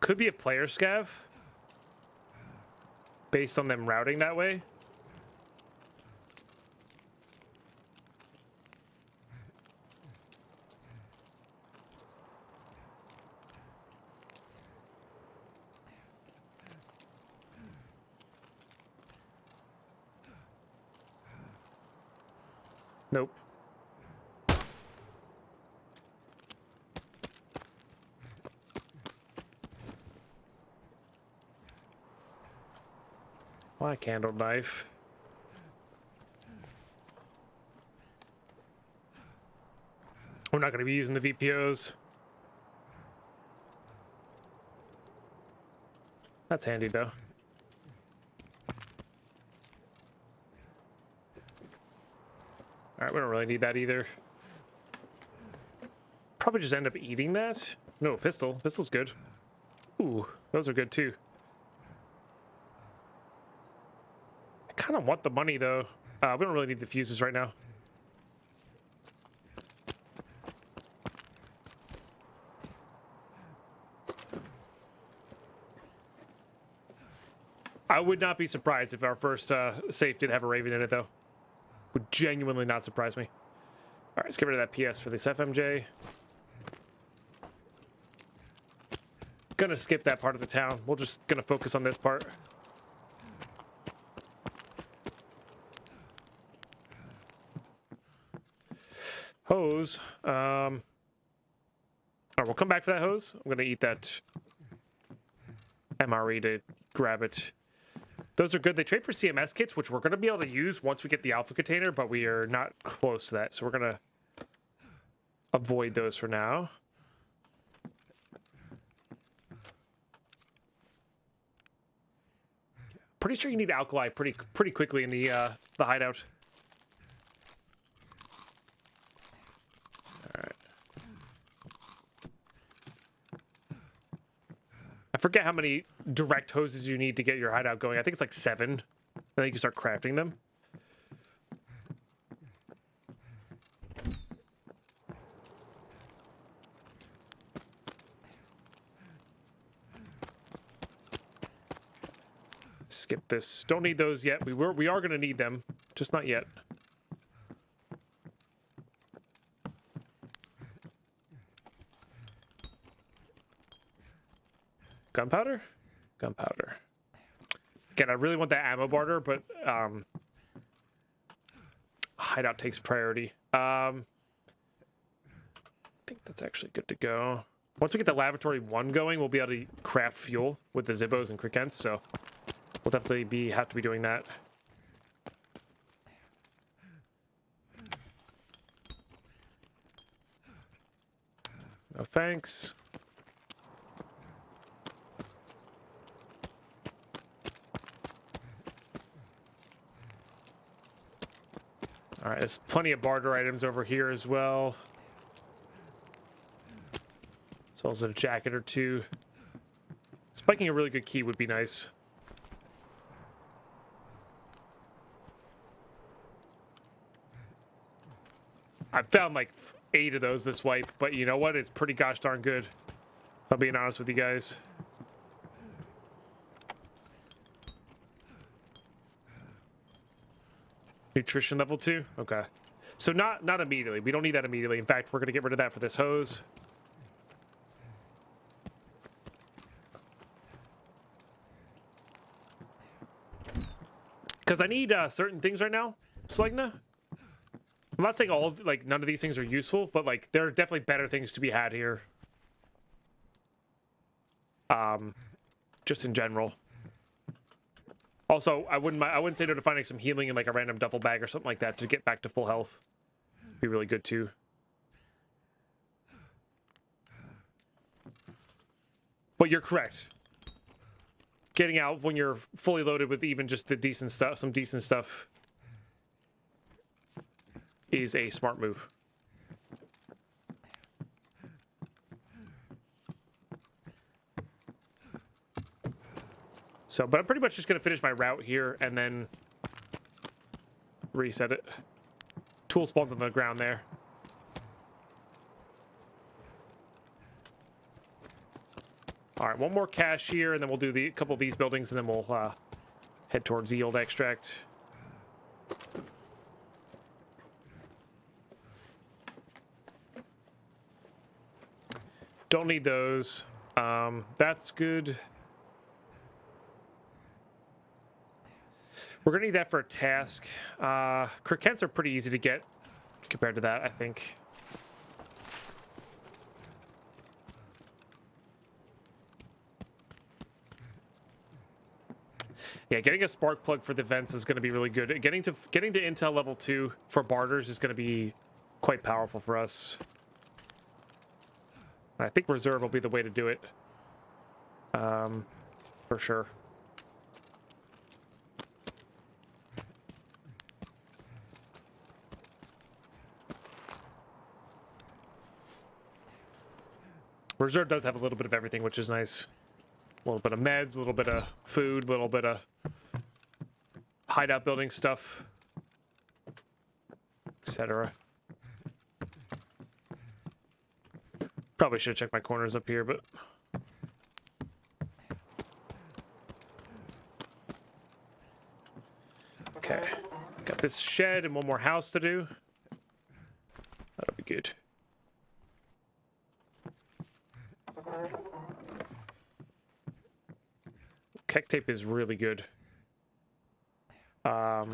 Could be a player scav based on them routing that way. Nope. Why candle knife? We're not going to be using the VPOs. That's handy though. Alright, we don't really need that either. Probably just end up eating that. No, pistol. Pistol's good. Ooh, those are good too. I kind of want the money though. We don't really need the fuses right now. I would not be surprised if our first safe did have a Raven in it though. Would genuinely not surprise me. All right, let's get rid of that PS for this FMJ. Gonna skip that part of the town. We're just gonna focus on this part. Hose. All right, we'll come back for that hose. I'm gonna eat that MRE to grab it. Those are good. They trade for CMS kits, which we're going to be able to use once we get the alpha container, but we are not close to that. So we're going to avoid those for now. Pretty sure you need alkali pretty quickly in the hideout. All right. I forget how many direct hoses you need to get your hideout going. I think it's like 7. And then you can start crafting them. Skip this. Don't need those yet. We are going to need them, just not yet. gunpowder? Gunpowder. Again, I really want that ammo barter, but hideout takes priority. I think that's actually good to go. Once we get the lavatory 1 going, we'll be able to craft fuel with the Zibbos and Crickents, so we'll definitely have to be doing that. No thanks. All right, there's plenty of barter items over here as well. As well as a jacket or two. Spiking a really good key would be nice. I've found like 8 of those this wipe, but you know what? It's pretty gosh darn good. I'm being honest with you guys. Nutrition level 2? Okay. So not immediately. We don't need that immediately. In fact, we're going to get rid of that for this hose. Because I need certain things right now, Slegna. I'm not saying all of, like, none of these things are useful, but, like, there are definitely better things to be had here. Just in general. Also, I wouldn't say no to finding some healing in, like, a random duffel bag or something like that to get back to full health. Be really good, too. But you're correct. Getting out when you're fully loaded with even just the decent stuff, some decent stuff, is a smart move. So, but I'm pretty much just going to finish my route here and then reset it. Tool spawns on the ground there. All right, one more cache here, and then we'll do a couple of these buildings, and then we'll head towards yield extract. Don't need those. That's good. We're gonna need that for a task. Crickents are pretty easy to get compared to that, I think. Yeah, getting a spark plug for the vents is going to be really good. Getting to intel level 2 for barters is going to be quite powerful for us. I think reserve will be the way to do it. For sure. Reserve does have a little bit of everything, which is nice. A little bit of meds, a little bit of food, a little bit of hideout building stuff, etc. Probably should have checked my corners up here, but okay. Got this shed and one more house to do. That'll be good. Keck tape is really good. Yeah.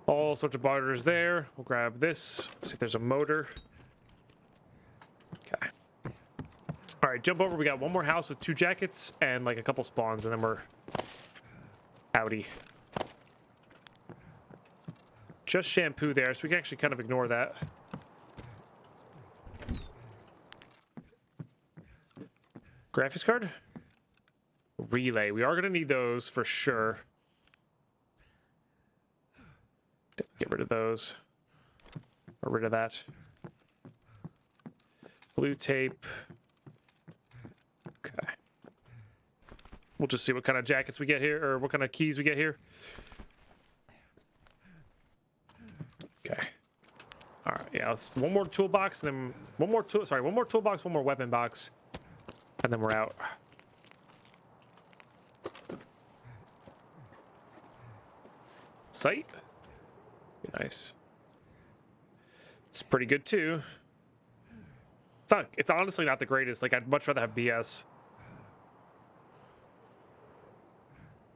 All sorts of barters there. We'll grab this. See if there's a motor. Okay. All right, jump over. We got one more house with 2 jackets and like a couple spawns, and then we're outie. Just shampoo there, so we can actually kind of ignore that. Graphics card? Relay. We are going to need those for sure. Get rid of those. Or rid of that. Blue tape. Okay. We'll just see what kind of jackets we get here, or what kind of keys we get here. Okay. All right. Yeah. Let's one more toolbox, and then one more toolbox, one more weapon box, and then we're out. sight. Nice. It's pretty good too. It's honestly not the greatest. Like, I'd much rather have BS.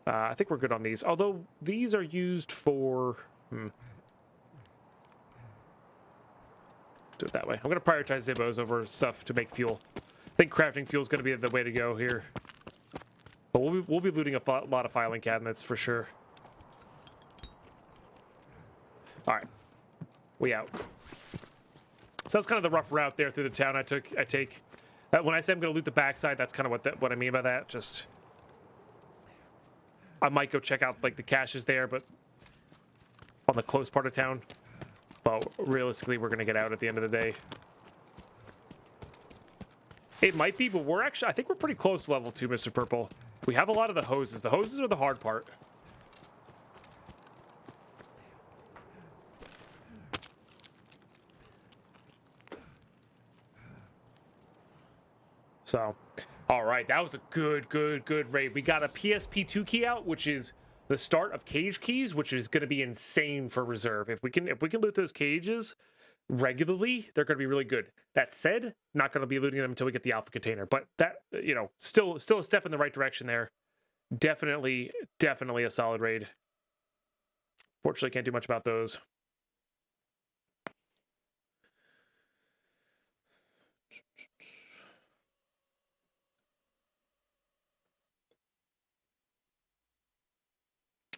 I think we're good on these. Although these are used for... Do it that way. I'm going to prioritize Zibbos over stuff to make fuel. I think crafting fuel is going to be the way to go here. But we'll be looting a lot of filing cabinets for sure. All right. We out. So that's kind of the rough route there through the town I take. When I say I'm going to loot the backside, that's kind of what I mean by that. Just... I might go check out, like, the caches there, but... on the close part of town. But realistically, we're going to get out at the end of the day. It might be, but we're actually... I think we're pretty close to level 2, Mr. Purple. We have a lot of the hoses. The hoses are the hard part. So, all right, that was a good raid. We got a PSP2 key out, which is the start of cage keys, which is going to be insane for reserve. If we can loot those cages regularly, they're going to be really good. That said, not going to be looting them until we get the alpha container, but that, you know, still a step in the right direction there. Definitely a solid raid. Fortunately, can't do much about those.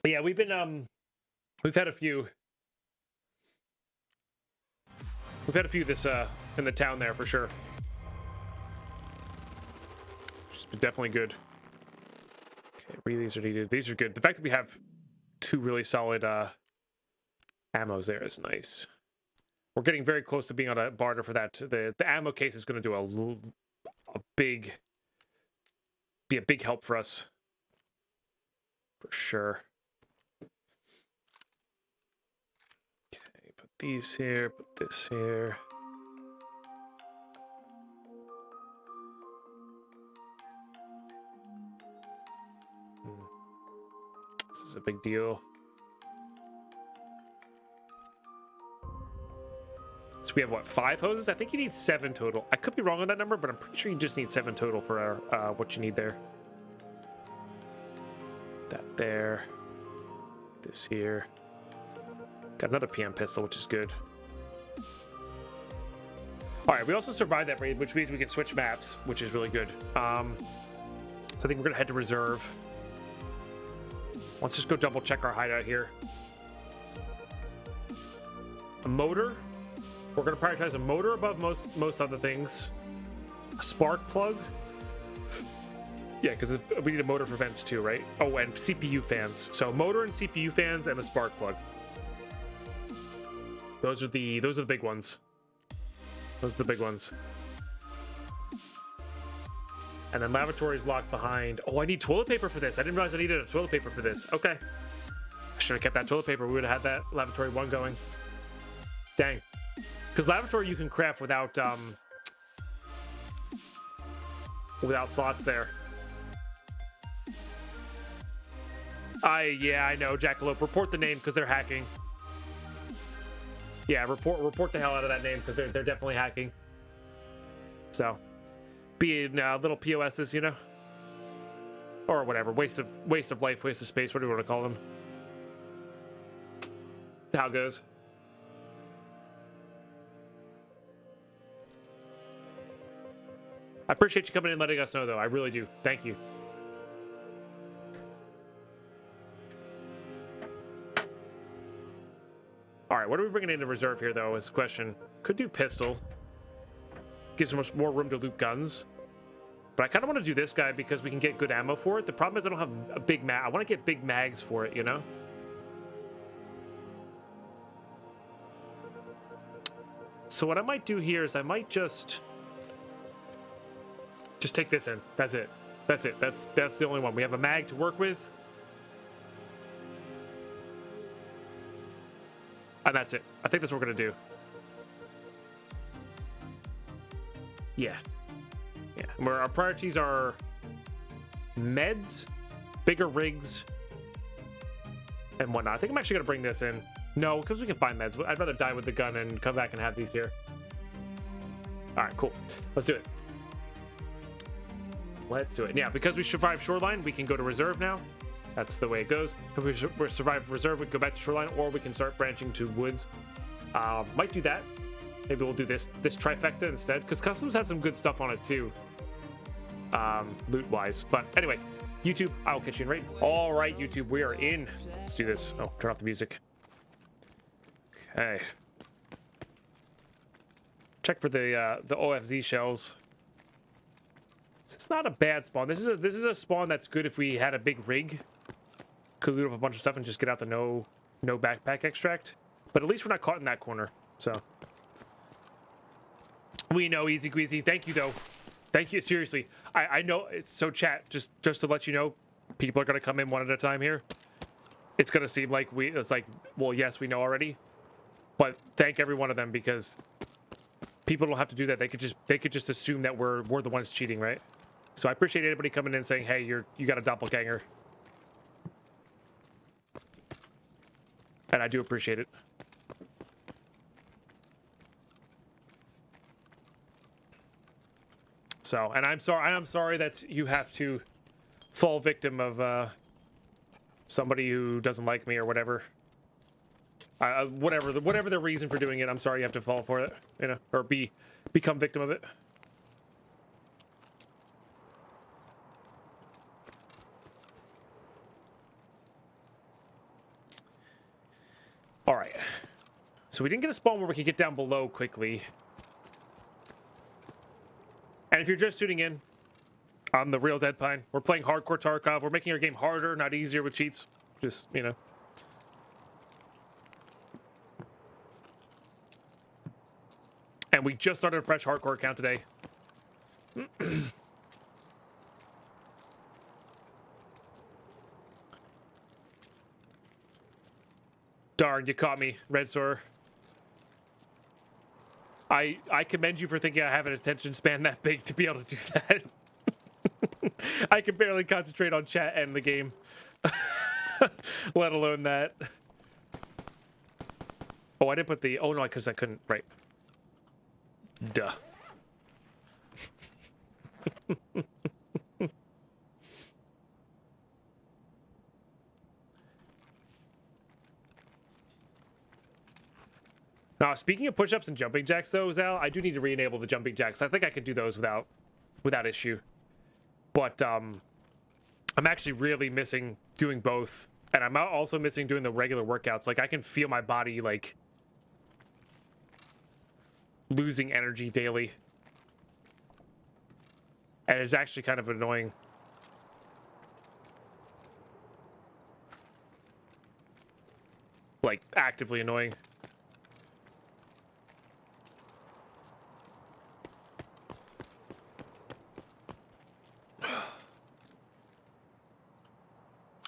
Yeah, we've had a few. We've had a few this in the town there for sure. It's been definitely good. Okay, these are needed. These are good. The fact that we have two really solid ammos there is nice. We're getting very close to being on a barter for that. The ammo case is going to do be a big help for us for sure. These here, put this here. This is a big deal. So we have what, 5 hoses? I think you need 7 total. I could be wrong on that number, but I'm pretty sure you just need 7 total for what you need there. That there. This here. Got another PM pistol, which is good. All right, we also survived that raid, which means we can switch maps, which is really good. So I think we're gonna head to reserve. Let's just go double check our hideout here. A motor. We're gonna prioritize a motor above most other things. A spark plug. Yeah, because we need a motor for vents too, right? Oh, and CPU fans. So motor and CPU fans and a spark plug. Those are the big ones. Those are the big ones. And then lavatory is locked behind. Oh, I need toilet paper for this. I didn't realize I needed a toilet paper for this. Okay. I should have kept that toilet paper. We would have had that lavatory 1 going. Dang. Because lavatory you can craft without slots there. Yeah, I know, Jackalope. Report the name because they're hacking. Yeah, report the hell out of that name because they're definitely hacking. So, being little POSs, you know, or whatever, waste of life, waste of space, whatever you want to call them. That's how it goes. I appreciate you coming in and letting us know, though. I really do. Thank you. All right, what are we bringing into reserve here, though, is the question. Could do pistol. Gives us more room to loot guns. But I kind of want to do this guy because we can get good ammo for it. The problem is I don't have a big mag. I want to get big mags for it, you know? So what I might do here is I might just take this in. That's it. That's it. That's the only one. We have a mag to work with. And that's it. I think that's what we're going to do. Yeah. Yeah. Where our priorities are meds, bigger rigs, and whatnot. I think I'm actually gonna bring this in. No, because we can find meds. I'd rather die with the gun and come back and have these here. All right, cool. Let's do it. Let's do it. Yeah, because we survived shoreline, we can go to reserve now. That's the way it goes. If we survive reserve, we can go back to shoreline, or we can start branching to woods. Might do that. Maybe we'll do this trifecta instead, because customs has some good stuff on it too, loot wise. But anyway, YouTube, I'll catch you in raid. All right, YouTube, we are in. Let's do this. Oh, turn off the music. Okay. Check for the OFZ shells. It's not a bad spawn. This is a spawn that's good if we had a big rig. Could loot up a bunch of stuff and just get out the no backpack extract. But at least we're not caught in that corner. So we know, easy squeezy. Thank you though. Thank you. Seriously. I know it's so chat, just to let you know, people are gonna come in one at a time here. It's gonna seem like it's like, well, yes, we know already. But thank every one of them, because people don't have to do that. They could just assume that we're the ones cheating, right? So I appreciate anybody coming in and saying, hey, you got a doppelganger. And I do appreciate it. So, and I'm sorry that you have to fall victim of somebody who doesn't like me or whatever. Whatever the reason for doing it, I'm sorry you have to fall for it, you know, or become victim of it. All right. So we didn't get a spawn where we could get down below quickly. And if you're just tuning in, I'm the real Deadpine. We're playing hardcore Tarkov. We're making our game harder, not easier with cheats. Just, you know. And we just started a fresh hardcore account today. Darn, you caught me, Red Sore. I commend you for thinking I have an attention span that big to be able to do that. I can barely concentrate on chat and the game. Let alone that. Oh, I didn't put the... Oh, no, because I couldn't... Right. Duh. Now, speaking of push-ups and jumping jacks, though, Zal, I do need to re-enable the jumping jacks. I think I could do those without issue. But I'm actually really missing doing both. And I'm also missing doing the regular workouts. Like, I can feel my body, like, losing energy daily. And it's actually kind of annoying. Like, actively annoying.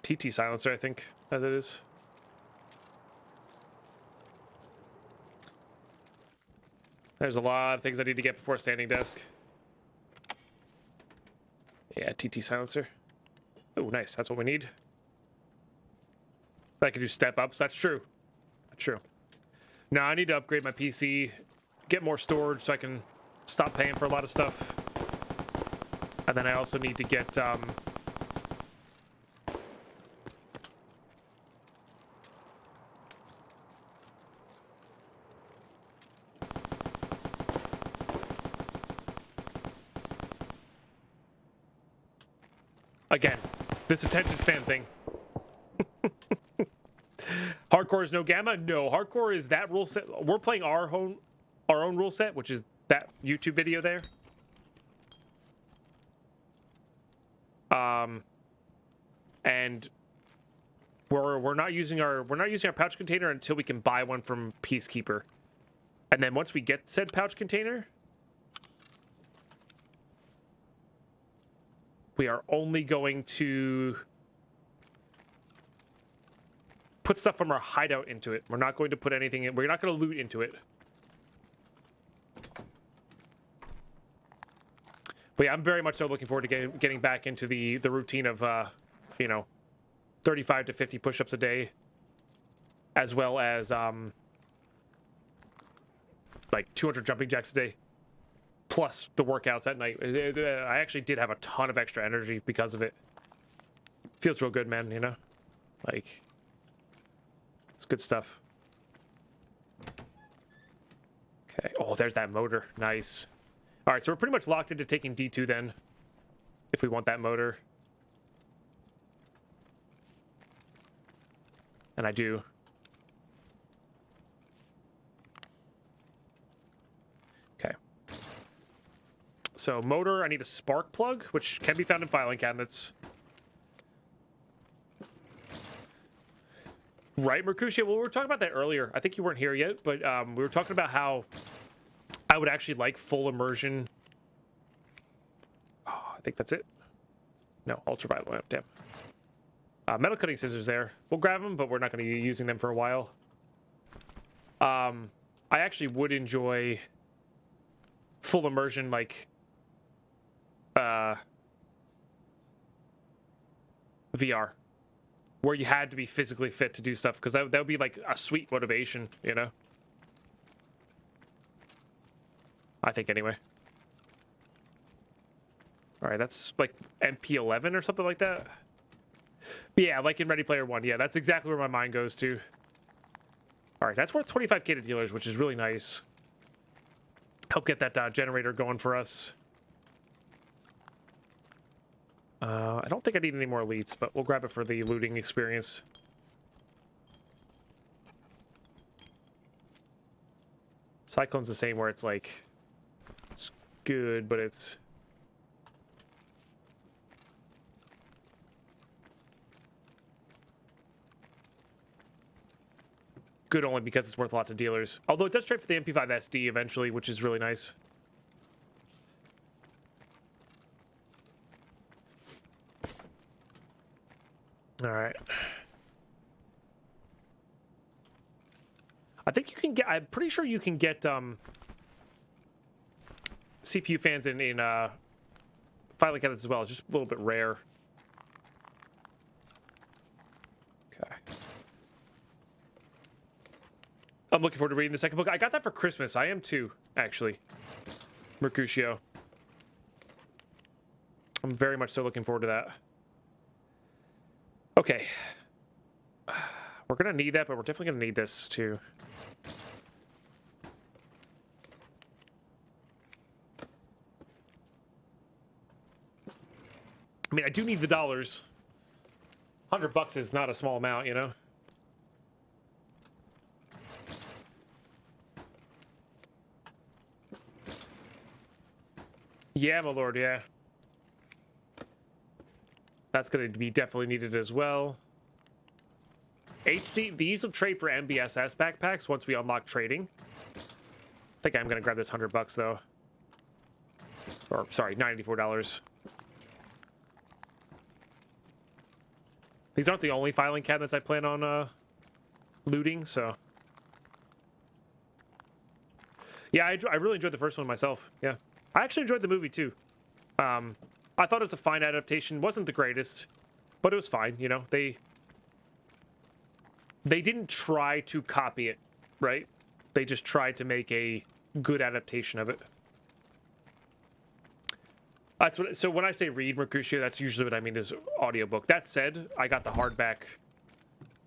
TT silencer, I think, as it is. There's a lot of things I need to get before standing desk. Yeah, TT silencer. Oh, nice. That's what we need. I can do step ups. That's true. That's true. Now I need to upgrade my PC, get more storage so I can stop paying for a lot of stuff. And then I also need to get again, this attention span thing. Hardcore is no gamma? No, hardcore is that rule set. We're playing our own rule set, which is that YouTube video there. And we're not using our pouch container until we can buy one from Peacekeeper. And then once we get said pouch container, we are only going to put stuff from our hideout into it. We're not going to put anything in. We're not going to loot into it. But yeah, I'm very much so looking forward to getting back into the routine of, you know, 35 to 50 push-ups a day as well as like 200 jumping jacks a day, plus the workouts at night. I actually did have a ton of extra energy because of it. Feels real good, man, you know? Like, it's good stuff. Okay. Oh, there's that motor. Nice. All right, so we're pretty much locked into taking D2 then, if we want that motor. And I do. Okay. So motor, I need a spark plug, which can be found in filing cabinets. Right, Mercutio? Well, we were talking about that earlier. I think you weren't here yet, but we were talking about how I would actually like full immersion. Oh, I think that's it. No, ultraviolet lamp, damn. Metal cutting scissors there. We'll grab them, but we're not going to be using them for a while. I actually would enjoy full immersion, like VR, where you had to be physically fit to do stuff, because that would be like a sweet motivation, you know? I think anyway. All right, that's like MP11 or something like that. But yeah, like in Ready Player One. Yeah, that's exactly where my mind goes to. All right, that's worth 25k to dealers, which is really nice. Help get that generator going for us. I don't think I need any more elites, but we'll grab it for the looting experience. Cyclone's the same, where it's like, it's good, but it's... good only because it's worth a lot to dealers. Although it does trade for the MP5 SD eventually, which is really nice. All right. I think you can get, I'm pretty sure you can get CPU fans in filing cabinets as well. It's just a little bit rare. Okay. I'm looking forward to reading the second book. I got that for Christmas. I am too, actually. Mercutio. I'm very much so looking forward to that. Okay. We're going to need that, but we're definitely going to need this too. I mean, I do need the dollars. $100 is not a small amount, you know? Yeah, my lord, yeah. That's going to be definitely needed as well. HD, these will trade for MBSS backpacks once we unlock trading. I think I'm going to grab this $100 though. Or, sorry, $94. These aren't the only filing cabinets I plan on looting, so... yeah, I really enjoyed the first one myself, yeah. I actually enjoyed the movie too. I thought it was a fine adaptation. Wasn't the greatest, but it was fine, you know. They didn't try to copy it, right? They just tried to make a good adaptation of it. That's what. So when I say read Mercutio, that's usually what I mean is audiobook. That said, I got the hardback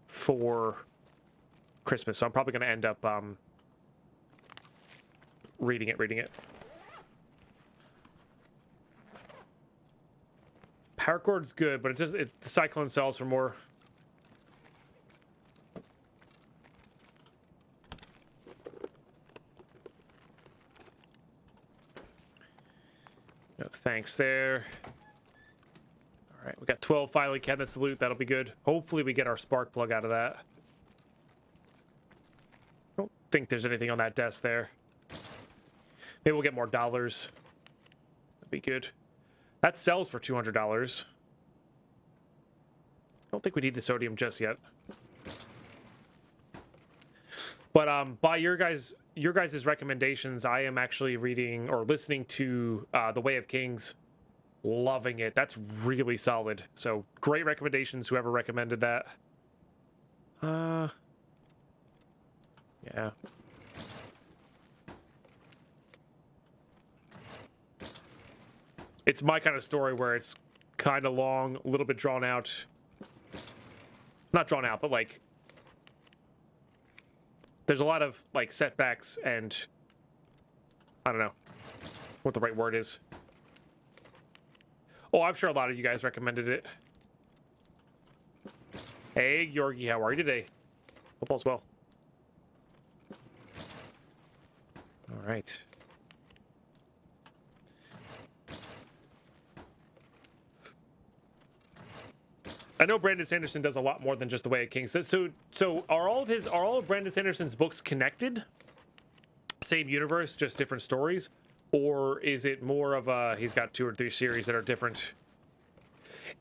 for Christmas, so I'm probably going to end up reading it. Paracorde's good, but the Cyclone sells for more. No thanks there. All right, we got 12 filing cabinets to loot. That'll be good. Hopefully we get our spark plug out of that. I don't think there's anything on that desk there. Maybe we'll get more dollars. That'd be good. That sells for $200. I don't think we need the sodium just yet. But by your guys' recommendations, I am actually reading or listening to The Way of Kings. Loving it. That's really solid. So great recommendations, whoever recommended that. Yeah. It's my kind of story where it's kind of long, a little bit drawn out. Not drawn out, but like there's a lot of like setbacks and I don't know what the right word is. Oh, I'm sure a lot of you guys recommended it. Hey, Yorgi, how are you today? Hope all's well. All right. I know Brandon Sanderson does a lot more than just The Way of Kings. So are all of Brandon Sanderson's books connected? Same universe, just different stories? Or is it more of a he's got 2 or 3 series that are different?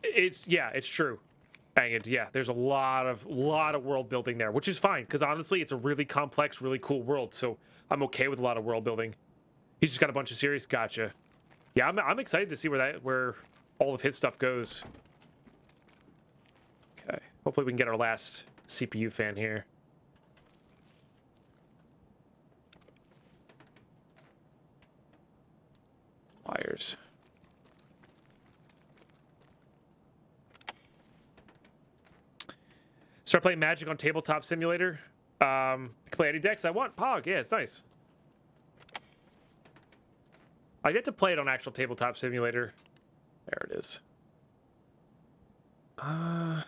It's true. Bang it. Yeah, there's a lot of world building there, which is fine because honestly, it's a really complex, really cool world. So I'm okay with a lot of world building. He's just got a bunch of series. Gotcha. Yeah, I'm excited to see where all of his stuff goes. Okay. Hopefully we can get our last CPU fan here. Wires. Start playing Magic on Tabletop Simulator. I can play any decks I want. Pog, yeah, it's nice. I get to play it on actual Tabletop Simulator. There it is. Okay,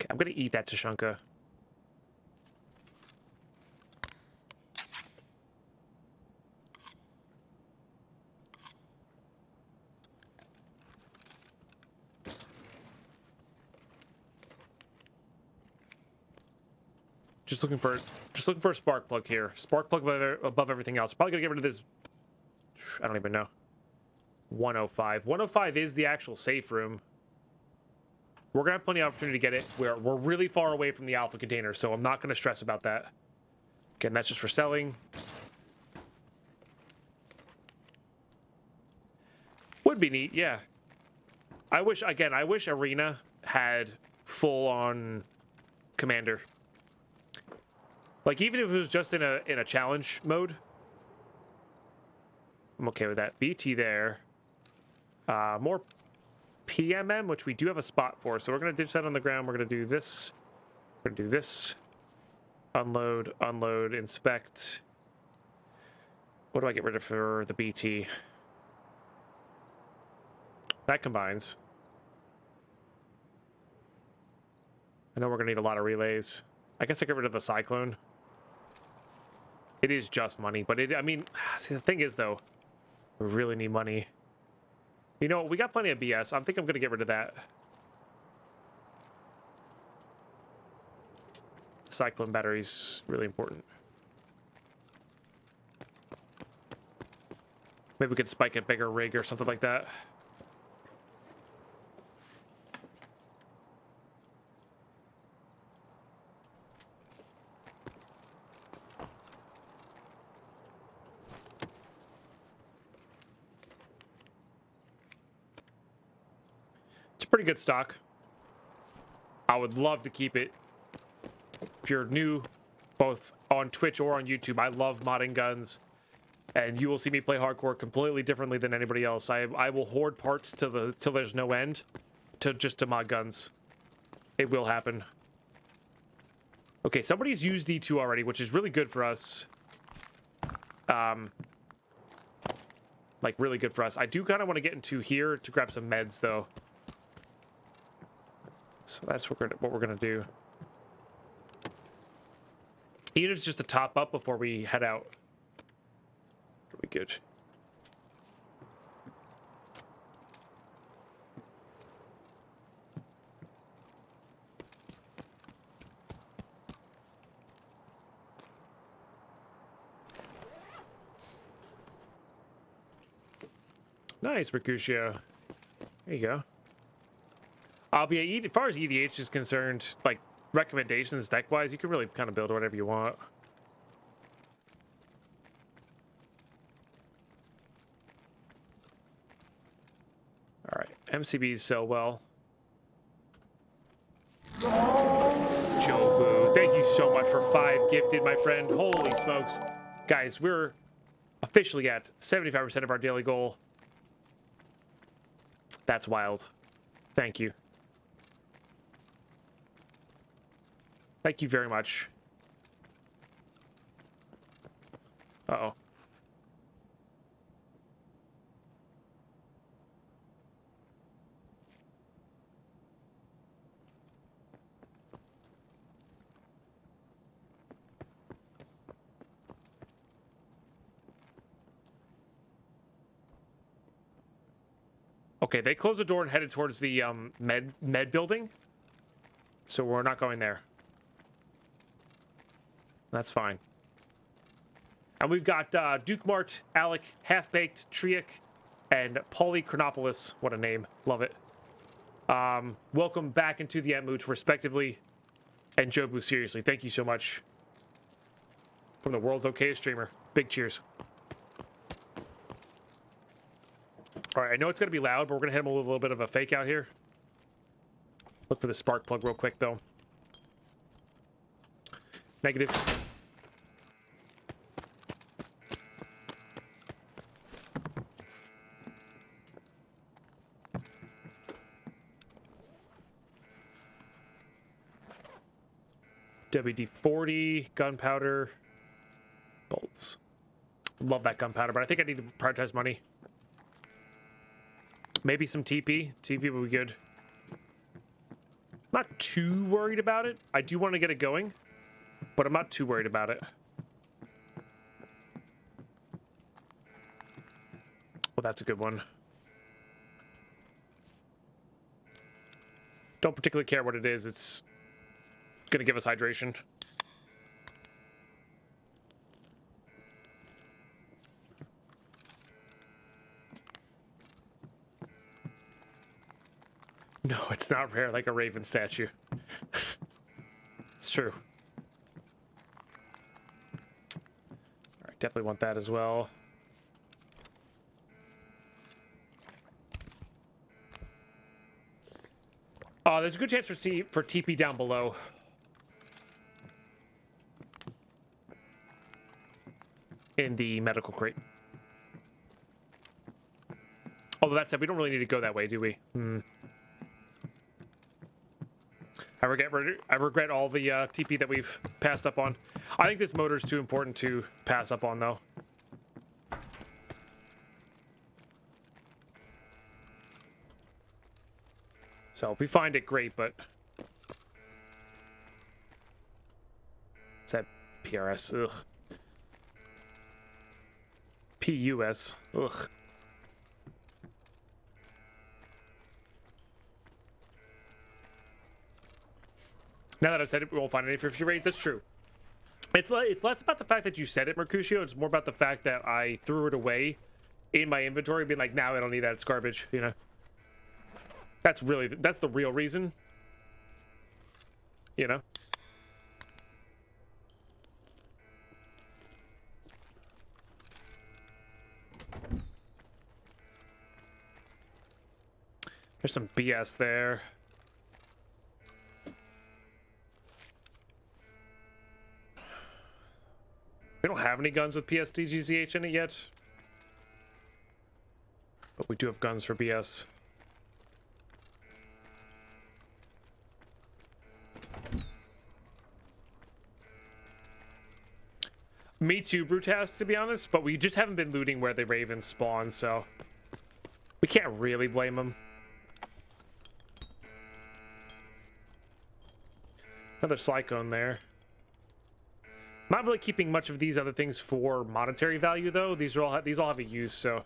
I'm gonna eat that Tashanka. Just looking for a spark plug here. Spark plug above everything else. Probably gonna get rid of this. I don't even know. 105. 105 is the actual safe room. We're gonna have plenty of opportunity to get it. We're really far away from the alpha container, so I'm not gonna stress about that. Again, that's just for selling. Would be neat, yeah. I wish Arena had full-on commander. Like, even if it was just in a challenge mode, I'm okay with that. BT there. More PMM, which we do have a spot for. So we're going to ditch that on the ground. We're going to do this. We're going to do this. Unload, unload, inspect. What do I get rid of for the BT? That combines. I know we're going to need a lot of relays. I guess I get rid of the Cyclone. It is just money, but I mean, see, the thing is, though, we really need money. You know, we got plenty of BS. I think I'm going to get rid of that. Cyclone battery's really important. Maybe we could spike a bigger rig or something like that. Pretty good stock. I would love to keep it. If you're new, both on Twitch or on YouTube, I love modding guns, and you will see me play hardcore completely differently than anybody else. I will hoard parts till there's no end, to mod guns. It will happen. Okay, somebody's used D2 already, which is really good for us. Like really good for us. I do kind of want to get into here to grab some meds though. So that's what we're gonna do. Even if it's just a top up before we head out. It'll be good. Nice, Mercutio. There you go. As far as EDH is concerned, like recommendations deck-wise, you can really kind of build whatever you want. All right, MCBs sell well. Joe Thank you so much for 5 gifted, my friend. Holy smokes. Guys, we're officially at 75% of our daily goal. That's wild. Thank you. Thank you very much. Uh-oh. Okay, they closed the door and headed towards the med building. So we're not going there. That's fine. And we've got Duke Mart, Alec, Half-Baked, Triak, and Paulie Chronopoulos. What a name. Love it. Welcome back into the Ep3, respectively. And Jobu, seriously, thank you so much. From the world's okayest streamer. Big cheers. All right, I know it's going to be loud, but we're going to hit him with a little bit of a fake out here. Look for the spark plug real quick, though. Negative. WD-40, gunpowder, bolts. Love that gunpowder, but I think I need to prioritize money. Maybe some TP. TP would be good. Not too worried about it. I do want to get it going, but I'm not too worried about it. Well, that's a good one. Don't particularly care what it is. It's going to give us hydration. No, it's not rare like a raven statue. It's true. All right, definitely want that as well. Oh, there's a good chance for TP down below. In the medical crate. Although that said, we don't really need to go that way, do we? I regret all the TP that we've passed up on. I think this motor is too important to pass up on, though. So if we find it, great, but... It's that PRS, ugh. PUS, ugh. Now that I've said it, we won't find any 50 raids. That's true. It's less about the fact that you said it, Mercutio. It's more about the fact that I threw it away in my inventory, being like, "Now I don't need that. It's garbage." You know. That's the real reason. You know. There's some BS there. We don't have any guns with PSDGZH in it yet. But we do have guns for BS. Me too, Brutas, to be honest, but we just haven't been looting where the ravens spawn, so we can't really blame them. Another cyclone there. Not really keeping much of these other things for monetary value, though. These all have a use, so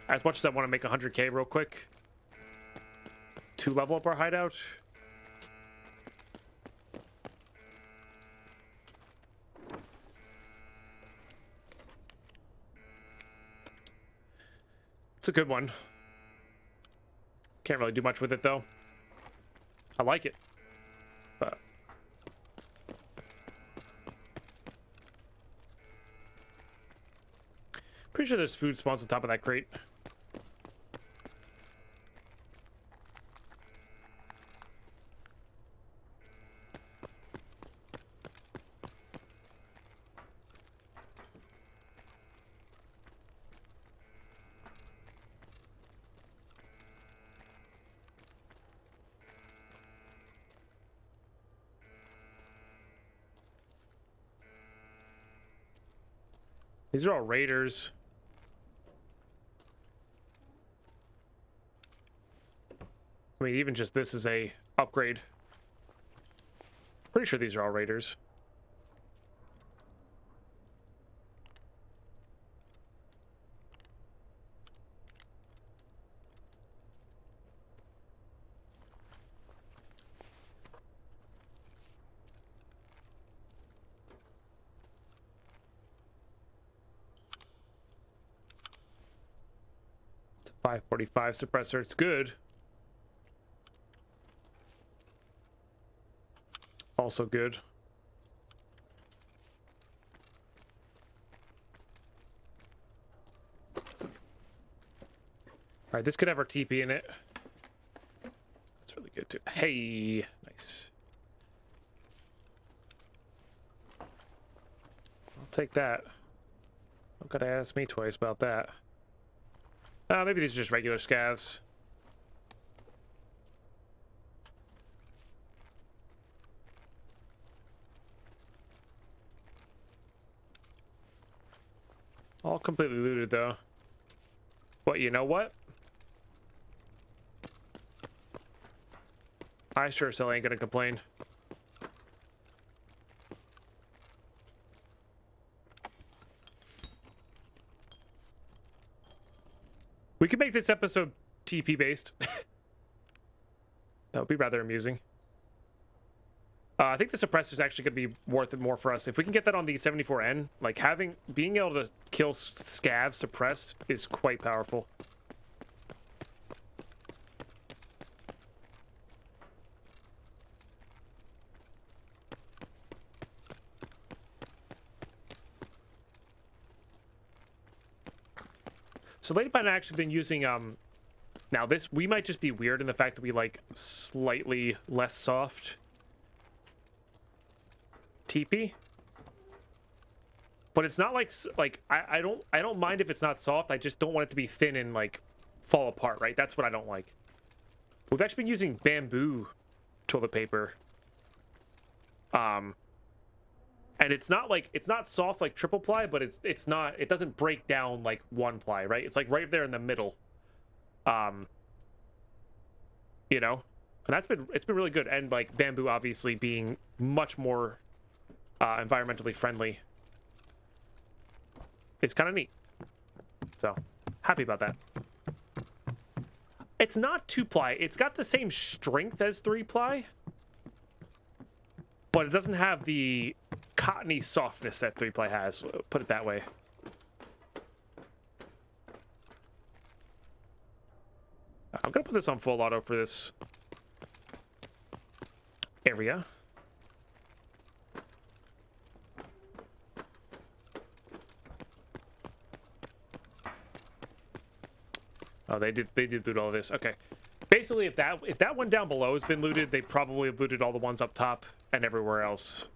as much as I want to make 100k real quick to level up our hideout. It's a good one. Can't really do much with it, though. I like it, but... Pretty sure there's food spawns on top of that crate. These are all raiders. I mean, even just this is a upgrade. Pretty sure these are all raiders. It's a 545 suppressor. It's good. Also good. All right, this could have our TP in it. That's really good too. Hey, nice. I'll take that. Don't gotta ask me twice about that. Maybe these are just regular scavs. All completely looted though. But you know what? I sure still ain't gonna complain. We could make this episode TP based. That would be rather amusing. I think the suppressor is actually going to be worth it more for us. If we can get that on the 74N, like being able to kill scavs suppressed is quite powerful. So Lady Python actually been using now this we might just be weird in the fact that we like slightly less soft TP, but it's not like I don't mind if it's not soft. I just don't want it to be thin and like fall apart, right? That's what I don't like. We've actually been using bamboo toilet paper, and it's not soft like triple ply, but it doesn't break down like one ply, right? It's like right there in the middle, you know, and it's been really good. And like bamboo obviously being much more environmentally friendly. It's kind of neat. So, happy about that. It's not 2-ply. It's got the same strength as 3-ply, but it doesn't have the cottony softness that 3-ply has. Put it that way. I'm going to put this on full auto for this area. Oh, they did loot all of this. Okay. Basically, if that one down below has been looted, they probably have looted all the ones up top and everywhere else.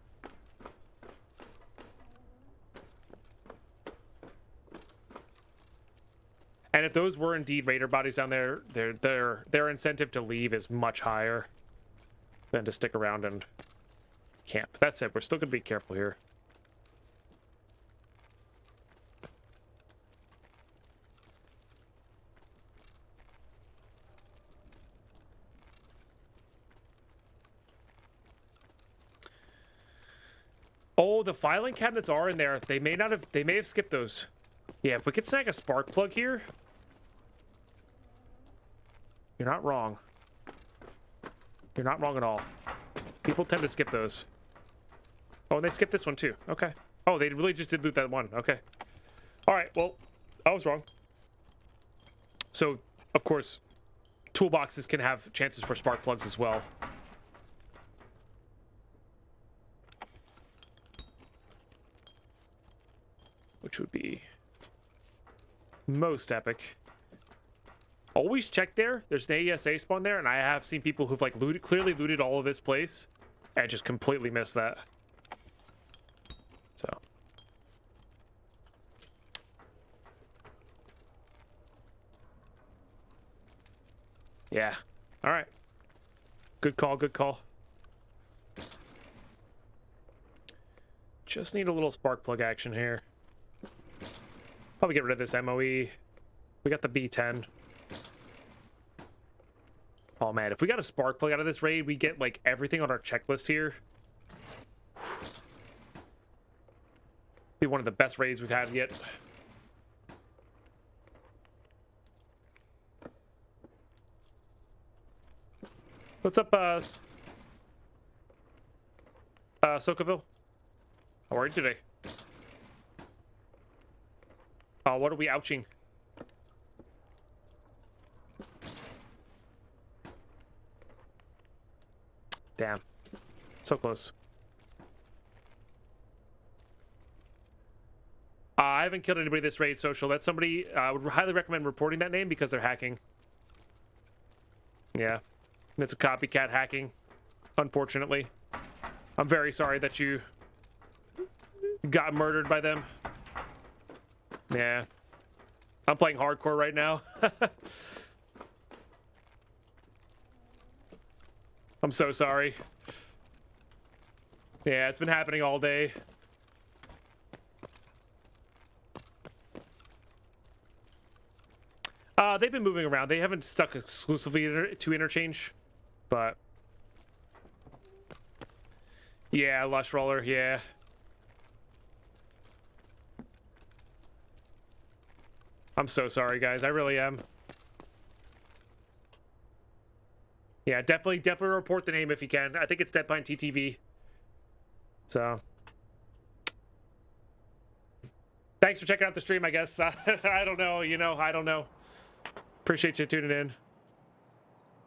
And if those were indeed raider bodies down there, their incentive to leave is much higher than to stick around and camp. That said, we're still gonna be careful here. Oh, the filing cabinets are in there. They may have skipped those. Yeah, if we could snag a spark plug here. You're not wrong. You're not wrong at all. People tend to skip those. Oh, and they skipped this one too. Okay. Oh, they really just did loot that one. Okay. All right, well, I was wrong. So, of course, toolboxes can have chances for spark plugs as well. Which would be most epic. Always check there. There's an AESA spawn there, and I have seen people who've like clearly looted all of this place and just completely missed that. So. Yeah. All right. Good call, good call. Just need a little spark plug action here. Probably get rid of this MOE. We got the B10. Oh man, if we got a spark plug out of this raid, we get like everything on our checklist here. Be one of the best raids we've had yet. What's up, Sokaville? How are you today? What are we ouching? Damn. So close. I haven't killed anybody this raid, Social. That's somebody, I would highly recommend reporting that name because they're hacking. Yeah. It's a copycat hacking, unfortunately. I'm very sorry that you got murdered by them. Yeah. I'm playing hardcore right now. I'm so sorry. Yeah, it's been happening all day. They've been moving around. They haven't stuck exclusively to interchange, but yeah, Lush Roller, yeah. I'm so sorry, guys. I really am. Yeah, definitely report the name if you can. I think it's Deadpine TTV. So, thanks for checking out the stream, I guess. I don't know, I don't know. Appreciate you tuning in.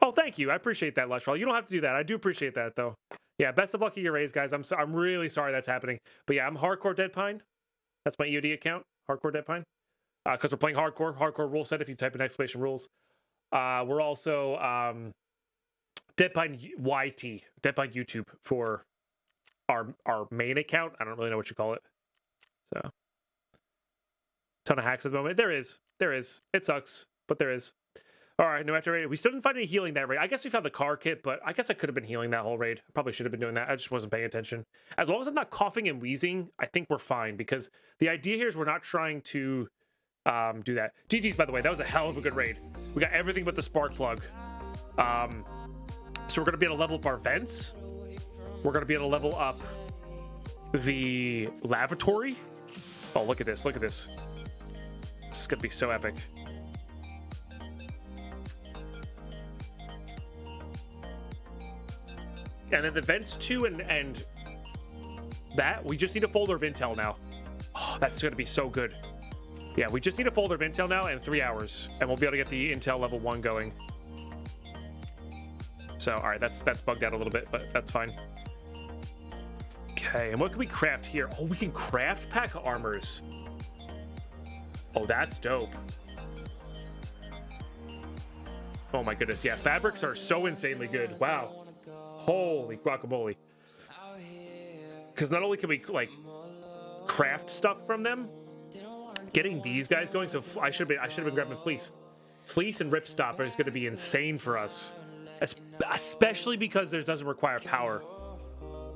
Oh, thank you. I appreciate that, Lushroll. You don't have to do that. I do appreciate that, though. Yeah, best of luck at your raise, guys. I'm really sorry that's happening. But yeah, I'm Hardcore Deadpine. That's my EOD account, Hardcore Deadpine. Because we're playing hardcore rule set if you type in exclamation rules. We're also Deadpine YT, Deadpine YouTube for our main account. I don't really know what you call it. So, ton of hacks at the moment. There is. It sucks, but there is. All right, no after raid. We still didn't find any healing that raid. I guess we found the car kit, but I guess I could have been healing that whole raid. Probably should have been doing that. I just wasn't paying attention. As long as I'm not coughing and wheezing, I think we're fine, because the idea here is we're not trying to do that. GG's, by the way. That was a hell of a good raid. We got everything but the spark plug. So we're going to be able to level up our vents. We're going to be able to level up the lavatory. Oh, look at this. Look at this. This is going to be so epic. And then the vents too, and that, we just need a folder of intel now. Oh, that's going to be so good. Yeah, we just need a folder of intel now and 3 hours, and we'll be able to get the intel level 1 going. So, all right, that's bugged out a little bit, but that's fine. Okay, and what can we craft here? Oh, we can craft pack armors. Oh, that's dope. Oh my goodness, yeah, fabrics are so insanely good. Wow. Holy guacamole. Because not only can we, like, craft stuff from them, getting these guys going, so I should have been grabbing fleece. Fleece and ripstop is going to be insane for us. Especially because it doesn't require power.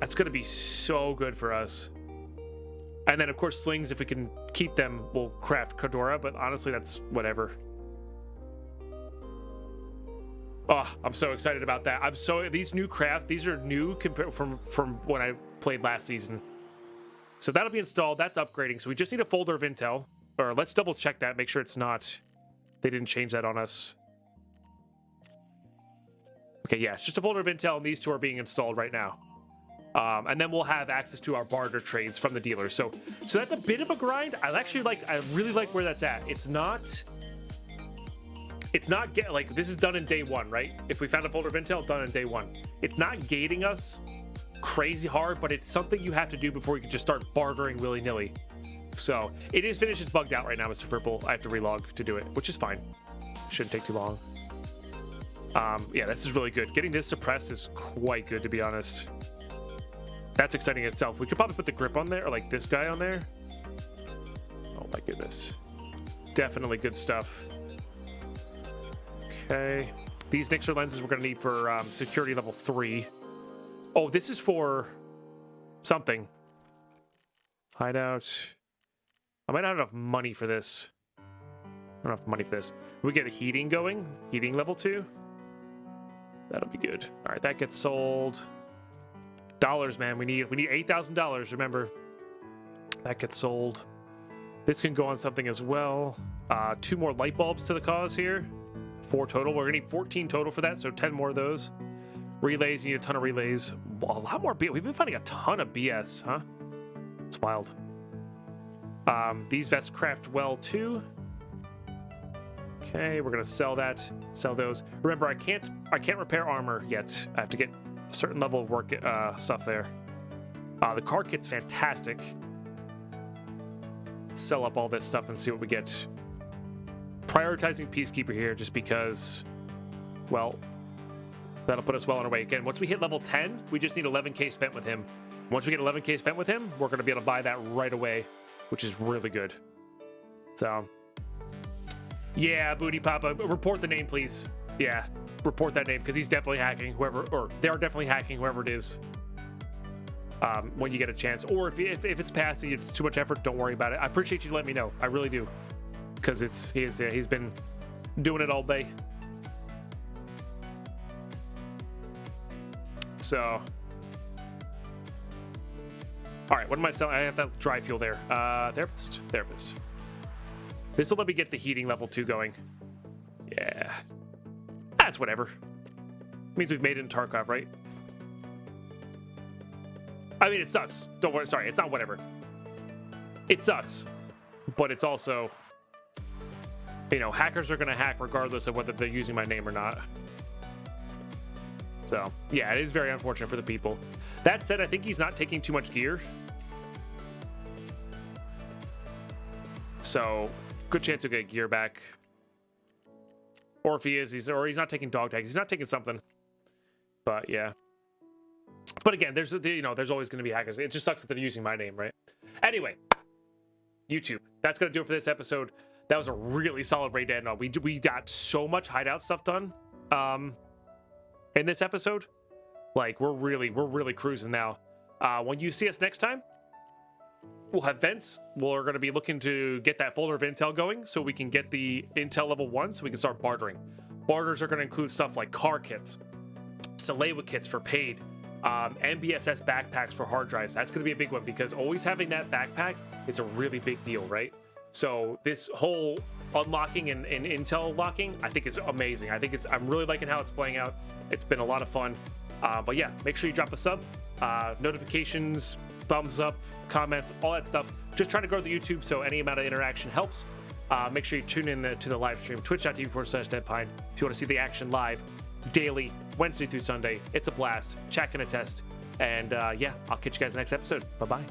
That's going to be so good for us. And then, of course, slings, if we can keep them, we'll craft Kodora, but honestly, that's whatever. Oh, I'm so excited about that. These are new compared from when I played last season. So that'll be installed. That's upgrading. So we just need a folder of intel. Or let's double check that, make sure it's not, they didn't change that on us. Okay, yeah, it's just a folder of intel, and these two are being installed right now. And then we'll have access to our barter trades from the dealer. So that's a bit of a grind. I really like where that's at. It's not like, this is done in day 1, right? If we found a folder of intel, done in day 1. It's not gating us crazy hard, but it's something you have to do before you can just start bartering willy-nilly. So it is finished. It's bugged out right now, Mr. Purple. I have to relog to do it, which is fine. Shouldn't take too long. Yeah, this is really good. Getting this suppressed is quite good, to be honest. That's exciting itself. We could probably put the grip on there, or like this guy on there. Oh my goodness. Definitely good stuff. Okay. These Nixer lenses we're going to need for security level 3. Oh, this is for something. Hideout. I might not have enough money for this. don't have money for this. We get a heating going, heating level 2. That'll be good. All right, that gets sold. Dollars, man. We need $8,000. Remember, that gets sold. This can go on something as well. 2 more light bulbs to the cause here. 4 total. We're gonna need 14 total for that, so 10 more of those. Relays, you need a ton of relays. A lot more BS. We've been finding a ton of BS, huh? It's wild. These vests craft well too. Okay, we're gonna sell that. Sell those. Remember, I can't repair armor yet. I have to get a certain level of work stuff there. The car kit's fantastic. Let's sell up all this stuff and see what we get. Prioritizing Peacekeeper here just because, well, that'll put us well on our way. Again, once we hit level 10, we just need 11k spent with him. Once we get 11k spent with him, we're going to be able to buy that right away, which is really good. So, yeah, Booty Papa, report the name, please. Yeah, report that name, because he's definitely hacking whoever, or they're definitely hacking whoever it is. When you get a chance, or if it's passing, it's too much effort, don't worry about it. I appreciate you letting me know. I really do, because he's been doing it all day. So, all right, what am I selling? I have that dry fuel there. Therapist. This will let me get the heating level 2 going. Yeah, that's whatever. Means we've made it in Tarkov, right? I mean, it sucks. Don't worry. Sorry, it's not whatever. It sucks, but it's also, you know, hackers are gonna hack regardless of whether they're using my name or not. So, yeah, it is very unfortunate for the people. That said, I think he's not taking too much gear. So, good chance he'll get gear back. Or if he is, he's not taking dog tags. He's not taking something. But, yeah. But again, there's always going to be hackers. It just sucks that they're using my name, right? Anyway, YouTube. That's going to do it for this episode. That was a really solid raid to end on. We got so much hideout stuff done. In this episode, like we're really cruising now. When you see us next time, we'll have vents. We're going to be looking to get that folder of intel going so we can get the intel level 1 so we can start bartering. Barters are going to include stuff like car kits, Salewa kits for paid, MBSS backpacks for hard drives. That's going to be a big one because always having that backpack is a really big deal, right? So this whole unlocking and intel locking, I think is amazing. I'm really liking how it's playing out. It's been a lot of fun. But yeah, make sure you drop a sub, notifications, thumbs up, comments, all that stuff. Just trying to grow the YouTube, so any amount of interaction helps. Make sure you tune in to the live stream, twitch.tv/deadpine, if you want to see the action live, daily, Wednesday through Sunday. It's a blast. Chat can attest. And yeah, I'll catch you guys next episode. Bye-bye.